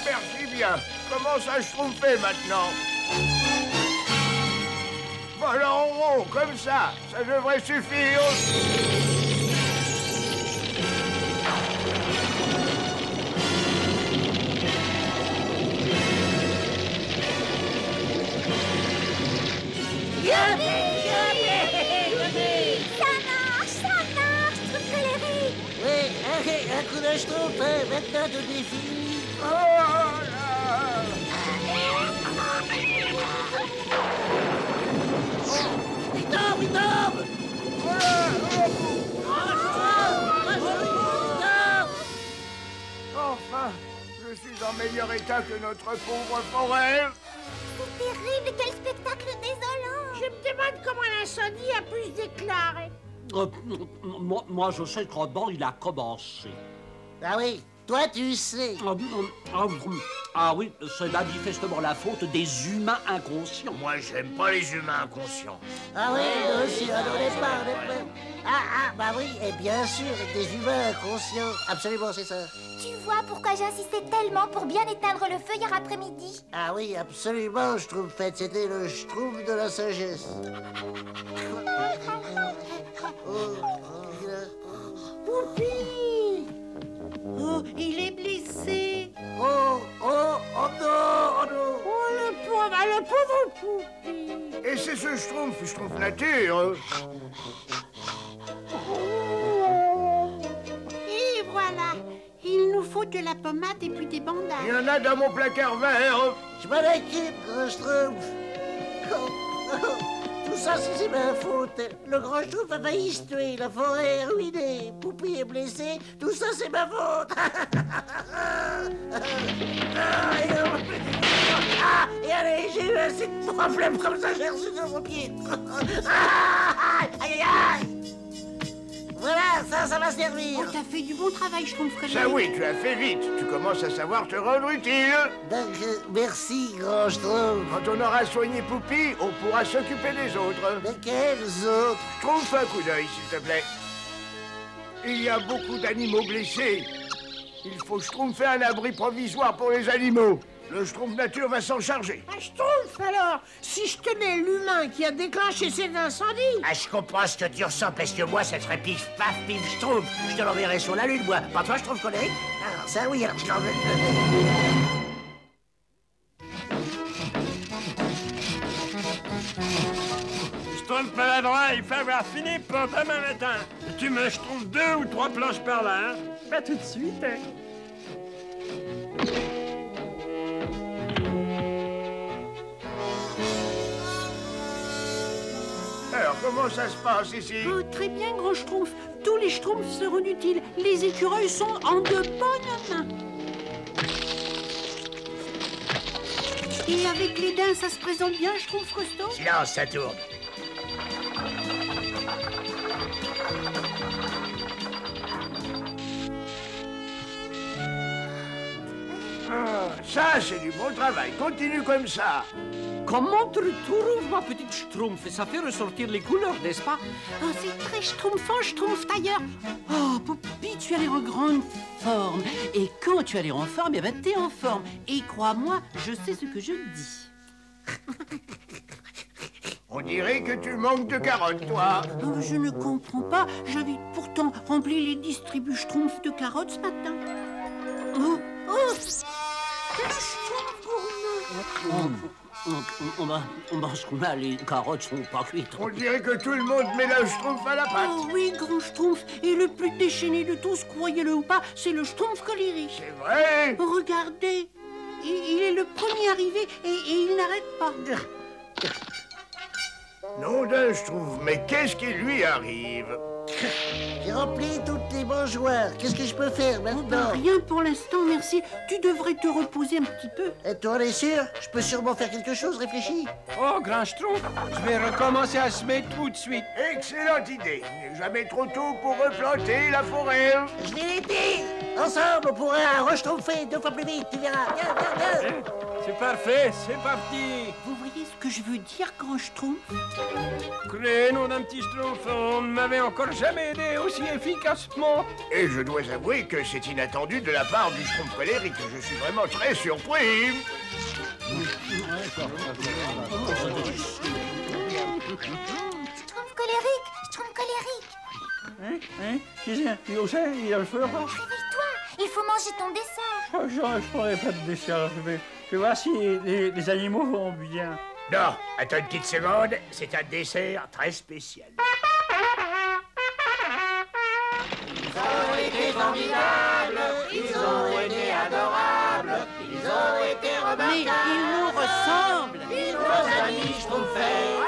merci bien. Commence à Schtroumpfer maintenant. Voilà en haut, comme ça. Ça devrait suffire. Ça marche, Schtroumpf colérique. Oui, un coup de Schtroumpf, maintenant tout est fini. Oh là. Il tombe. Enfin, je suis en meilleur état que notre pauvre forêt. C'est terrible, quel spectacle désolant. Je me demande comment l'incendie a pu se déclarer. Moi, je sais comment il a commencé. Ah oui, Toi, tu sais. Ah oui, c'est manifestement la faute des humains inconscients. Moi, j'aime pas les humains inconscients. Ah oui, nous aussi, on n'en est pas. Bah oui, et bien sûr, des humains inconscients. Absolument, c'est ça. Tu vois pourquoi j'insistais tellement pour bien éteindre le feu hier après-midi? Ah oui, absolument, Schtroumpfette. C'était le Schtroumpf de la sagesse. Poupi! Oh, il est blessé. Oh non, oh non. Oh, le pauvre Poupi. Et c'est ce Schtroumpf nature. Et voilà. Il nous faut de la pommade et puis des bandages. Il y en a dans mon placard vert. Je m'en occupe, grand Schtroumpf. Tout ça, c'est ma faute. Le grand Schtroumpf a failli se tuer, la forêt est ruinée, Poupi est blessé, tout ça, c'est ma faute. Et allez, j'ai eu assez de problèmes comme ça, j'ai reçu dans mon pied. Aïe, aïe, aïe. Voilà, ça va servir. Oh, t'as fait du bon travail, Schtroumpf. Ça oui, tu as fait vite. Tu commences à savoir te rendre utile. Donc, merci, grand Schtroumpf. Quand on aura soigné Poupi, on pourra s'occuper des autres. De quels autres? Trouve un coup d'œil, s'il te plaît. Il y a beaucoup d'animaux blessés. Il faut Schtroumpfer un abri provisoire pour les animaux. Le Schtroumpf nature va s'en charger. Ah, Schtroumpf, alors, si je tenais l'humain qui a déclenché cet incendie... Ah, je comprends ce que tu ressens, parce que moi, ça serait pif, paf, pif, Schtroumpf. Je te l'enverrai sur la lune, moi. Pas toi, Schtroumpf colérique? Ah, ça oui, alors je l'enverrai. Schtroumpf maladroit, il faut avoir fini pour demain matin. Tu me Schtroumpf 2 ou 3 planches par là, hein? Pas tout de suite, hein? Alors, comment ça se passe ici? Oh, très bien, grand Schtroumpf. Tous les Schtroumpfs seront utiles. Les écureuils sont en de bonnes mains. Et avec les daims, ça se présente bien, Schtroumpf costaud? Silence, ça tourne. Ça, c'est du bon travail. Continue comme ça. Comment tu trouves, ma petite Schtroumpf? Ça fait ressortir les couleurs, n'est-ce pas? Oh, c'est très Schtroumpfant, Schtroumpf d'ailleurs. Oh, Poupi, tu as l'air en grande forme. Et quand tu as l'air en forme, eh ben, t'es en forme. Et crois-moi, je sais ce que je dis. On dirait que tu manques de carottes, toi. Oh, je ne comprends pas. J'avais pourtant rempli les distribus Schtroumpf de carottes ce matin. Oh, oh, quel Schtroumpf gourmand. Parce que là, les carottes sont pas cuites. On dirait que tout le monde met le Schtroumpf à la pâte. Oh oui, grand Schtroumpf. Et le plus déchaîné de tous, croyez-le ou pas, c'est le Schtroumpf colérique. C'est vrai? Regardez, il est le premier arrivé et il n'arrête pas. Non d'un Schtroumpf, mais qu'est-ce qui lui arrive? J'ai rempli toutes les mangeoires. Qu'est-ce que je peux faire maintenant? Rien pour l'instant, merci. Tu devrais te reposer un petit peu. Et toi, on est sûr? Je peux sûrement faire quelque chose, réfléchis. Oh, grand Schtroumpf, je vais recommencer à semer tout de suite. Excellente idée. Il n'est jamais trop tôt pour replanter la forêt. Je vais l'aider. Ensemble, on pourra re-schtroumpfer 2 fois plus vite, tu verras. Viens, viens, viens. C'est parfait, c'est parti. Vous voyez ce que je veux dire, grand Schtroumpf? Créé, nom d'un petit Schtroumpf, on ne m'avait encore jamais aidé aussi efficacement. Et je dois avouer que c'est inattendu de la part du Schtroumpf colérique. Je suis vraiment très surpris. Schtroumpf colérique, Schtroumpf colérique. Qu'est-ce qu'il y a le feu? Réveille-toi, il faut manger ton dessert. Je prendrai pas de dessert, je vais voir si les animaux vont bien. Non, attends une petite seconde, c'est un dessert très spécial. Ils ont été formidables, ils ont été adorables, ils ont été remarquables. Mais ils nous ressemblent. Nos amis Schtroumpfers.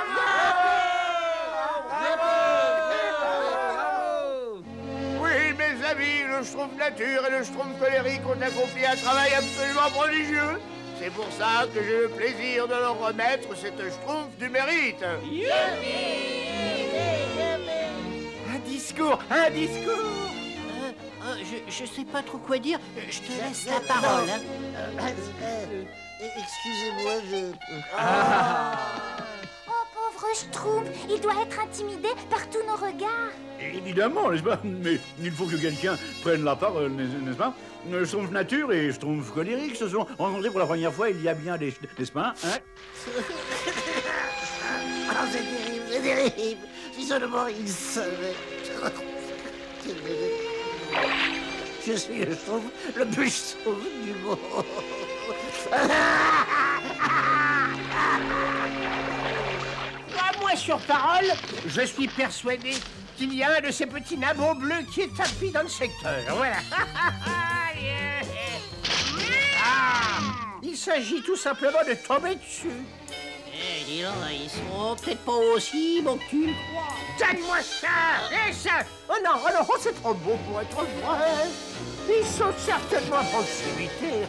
Oui, mes amis, le Schtroumpf nature et le Schtroumpf colérique ont accompli un travail absolument prodigieux. C'est pour ça que j'ai le plaisir de leur remettre cette Schtroumpf du mérite. Un discours, un discours. je sais pas trop quoi dire. Je te laisse la parole. Hein. Excusez-moi, Oh, pauvre Schtroumpf, il doit être intimidé par tous nos regards. Évidemment, n'est-ce pas? Mais il faut que quelqu'un prenne la parole, n'est-ce pas? Schtroumpf nature et Schtroumpf colérique se sont rencontrés pour la première fois il y a bien des... n'est-ce pas? Hein? Oh, c'est terrible. Si seulement il savait. Je suis le Schtroumpf, le plus Schtroumpf du monde. Moi, sur parole, je suis persuadé qu'il y a un de ces petits nabots bleus qui est tapis dans le secteur. Voilà. Il s'agit tout simplement de tomber dessus. Eh, dis donc, ils seront peut-être pas aussi bons que tu le crois. Donne-moi ça! Et ça! Oh non, c'est trop beau pour être vrai. Ils sont certainement à proximité.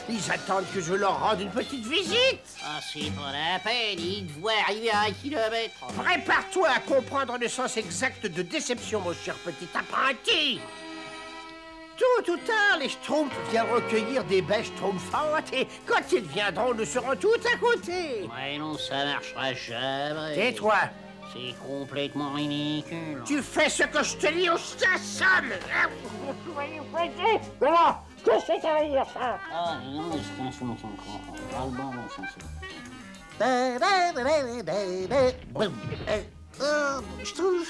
Ils attendent que je leur rende une petite visite. Ah, c'est pas la peine, ils te voient arriver à 1 kilomètre. Prépare-toi à comprendre le sens exact de déception, mon cher petit apprenti. Tôt ou tard, les Schtroumpfs viennent recueillir des bêches schtroumpfantes et quand ils viendront, nous serons tout à côté. Ouais, non, ça marchera jamais. Tais-toi. C'est complètement ridicule. Tu fais ce que je te dis ou je t'assomme. Comment? Qu'est-ce que ça veut dire, ça? Ah, non, c'est je trouve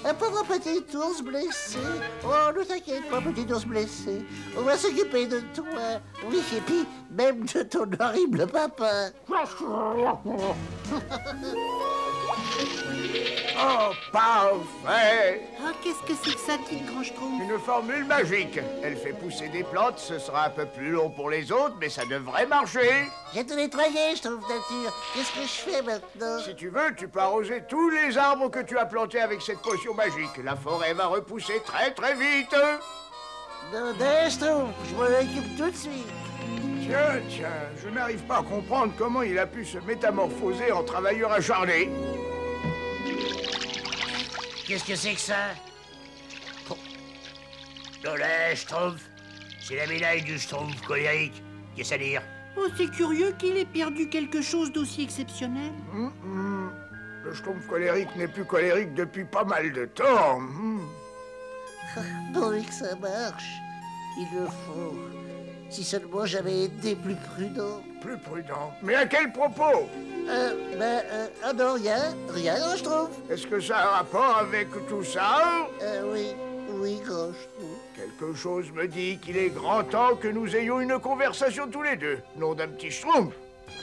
un pauvre petit ours blessé. Oh, ne t'inquiète pas, petit ours blessé. On va s'occuper de toi. Oui, et puis même de ton horrible papa. Oh, parfait! Ah, qu'est-ce que c'est que ça, petit grand Schtroumpf? Une formule magique. Elle fait pousser des plantes, ce sera un peu plus long pour les autres, mais ça devrait marcher. J'ai tout nettoyé, je trouve nature. Qu'est-ce que je fais maintenant? Si tu veux, tu peux arroser tous les arbres que tu as plantés avec cette potion magique. La forêt va repousser très très vite. Non, je trouve. Je m'en occupe tout de suite. Tiens, je n'arrive pas à comprendre comment il a pu se métamorphoser en travailleur acharné. Qu'est-ce que c'est que ça? Le Schtroumpf. C'est la médaille du Schtroumpf colérique. Qu'est-ce à dire? Oh, c'est curieux qu'il ait perdu quelque chose d'aussi exceptionnel. Le Schtroumpf colérique n'est plus colérique depuis pas mal de temps. Pourvu que ça marche. Il le faut. Si seulement j'avais été plus prudent. Plus prudent? Mais à quel propos? Ah non, rien, je trouve. Est-ce que ça a un rapport avec tout ça? Oui, grand Schtroumpf. Quelque chose me dit qu'il est grand temps que nous ayons une conversation tous les deux. Nom d'un petit Schtroumpf.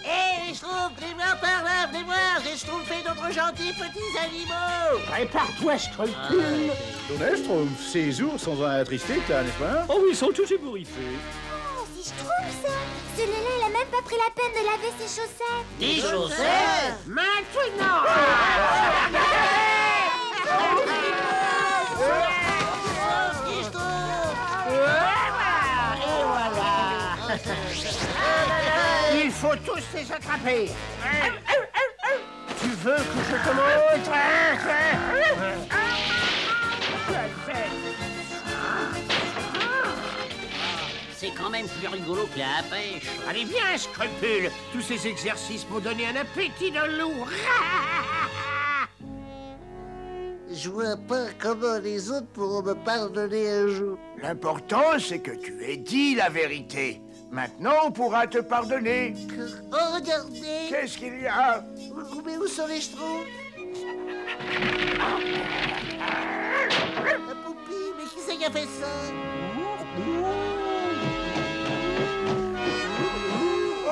Hé, les Schtroumpfs, venez voir par là, venez voir. J'ai Schtroumpfé d'autres gentils petits animaux. Prépare-toi, Schtroumpf. Donnez, Schtroumpf, ces ours sont un triste état, n'est-ce pas? Oh oui, ils sont tous ébouriffés. Oh, c'est Schtroumpf, ça. Celui-là, il a même pas pris la peine de laver ses chaussettes. Des chaussettes? Maintenant! Et voilà. Il faut tous les attraper. Tu veux que je te montre? C'est quand même plus rigolo que la pêche. Allez, viens, Scrupule. Tous ces exercices m'ont donné un appétit de loup. Je vois pas comment les autres pourront me pardonner un jour. L'important, c'est que tu aies dit la vérité. Maintenant, on pourra te pardonner. Oh, regardez! Qu'est-ce qu'il y a? Mais où sont les Schtroumpfs? La poupée, mais qui c'est qui a fait ça?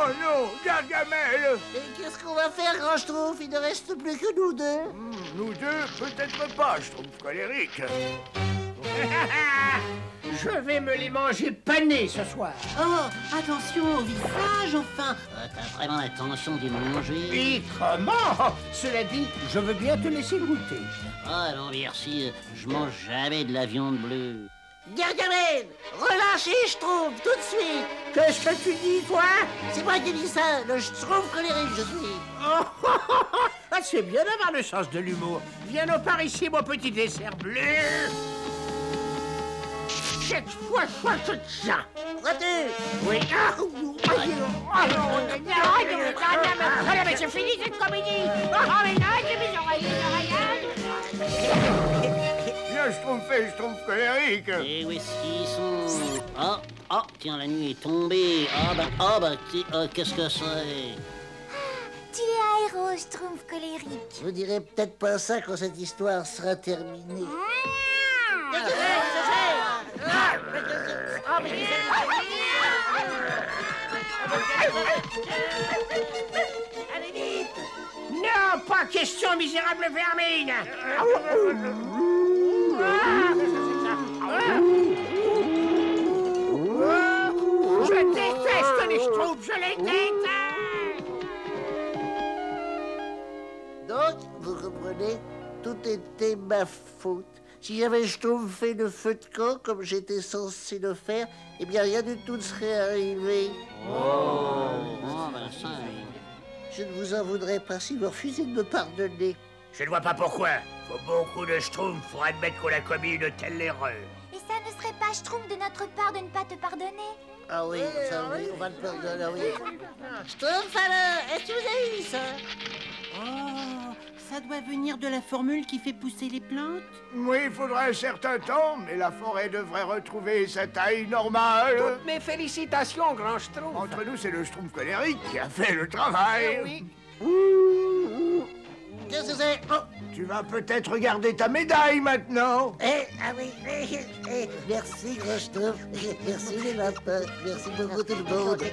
Oh non, Gargamel! Et qu'est-ce qu'on va faire, grand Schtroumpf? Il ne reste plus que nous deux. Nous deux, peut-être pas, Schtroumpf colérique. Je vais me les manger panés ce soir. Oh, attention au visage, enfin. T'as vraiment l'intention de les manger? Et comment? Cela dit, je veux bien te laisser goûter. Ah non, merci, je mange jamais de la viande bleue. Gargamel, relâchez Schtroumpf tout de suite. Qu'est-ce que tu dis, toi? C'est moi qui dis ça, le Schtroumpf colérique, je suis. Ah, c'est bien d'avoir le sens de l'humour. Viens donc par ici, mon petit dessert bleu. cette fois, je te tiens. Crois-tu? Oui. Allez, mais c'est fini cette comédie. Oh, mais non, j'ai mes oreilles. Bien, je trouve colérique. Et où est-ce qu'ils sont? Ah, tiens, la nuit est tombée. Qu'est-ce que c'est? Tu es un héros, Schtroumpf colérique. Vous direz peut-être pas ça quand cette histoire sera terminée. Allez vite! Non, pas question, misérable vermine! Je déteste les Schtroumpfs, je les déteste! Donc, vous comprenez, tout était ma faute. Si j'avais fait le feu de camp comme j'étais censé le faire, eh bien rien du tout ne serait arrivé. Ça, Je ne vous en voudrais pas si vous refusez de me pardonner. Je ne vois pas pourquoi. Faut beaucoup de Schtroumpfs pour admettre qu'on a commis une telle erreur. Et ça ne serait pas Schtroumpf de notre part de ne pas te pardonner? Ah oui, ça oui, on va le pardonner, oui. Schtroumpf alors, est-ce que vous avez vu ça? Oh, ça doit venir de la formule qui fait pousser les plantes? Oui, il faudra un certain temps, mais la forêt devrait retrouver sa taille normale. Toutes mes félicitations, grand Schtroumpf. Entre nous, c'est le Schtroumpf colérique qui a fait le travail. Oui. Qu'est-ce que c'est? Oh. Tu vas peut-être regarder ta médaille maintenant. Ah oui, merci, grand Schtroumpf. Merci les lapins. Merci beaucoup tout le monde.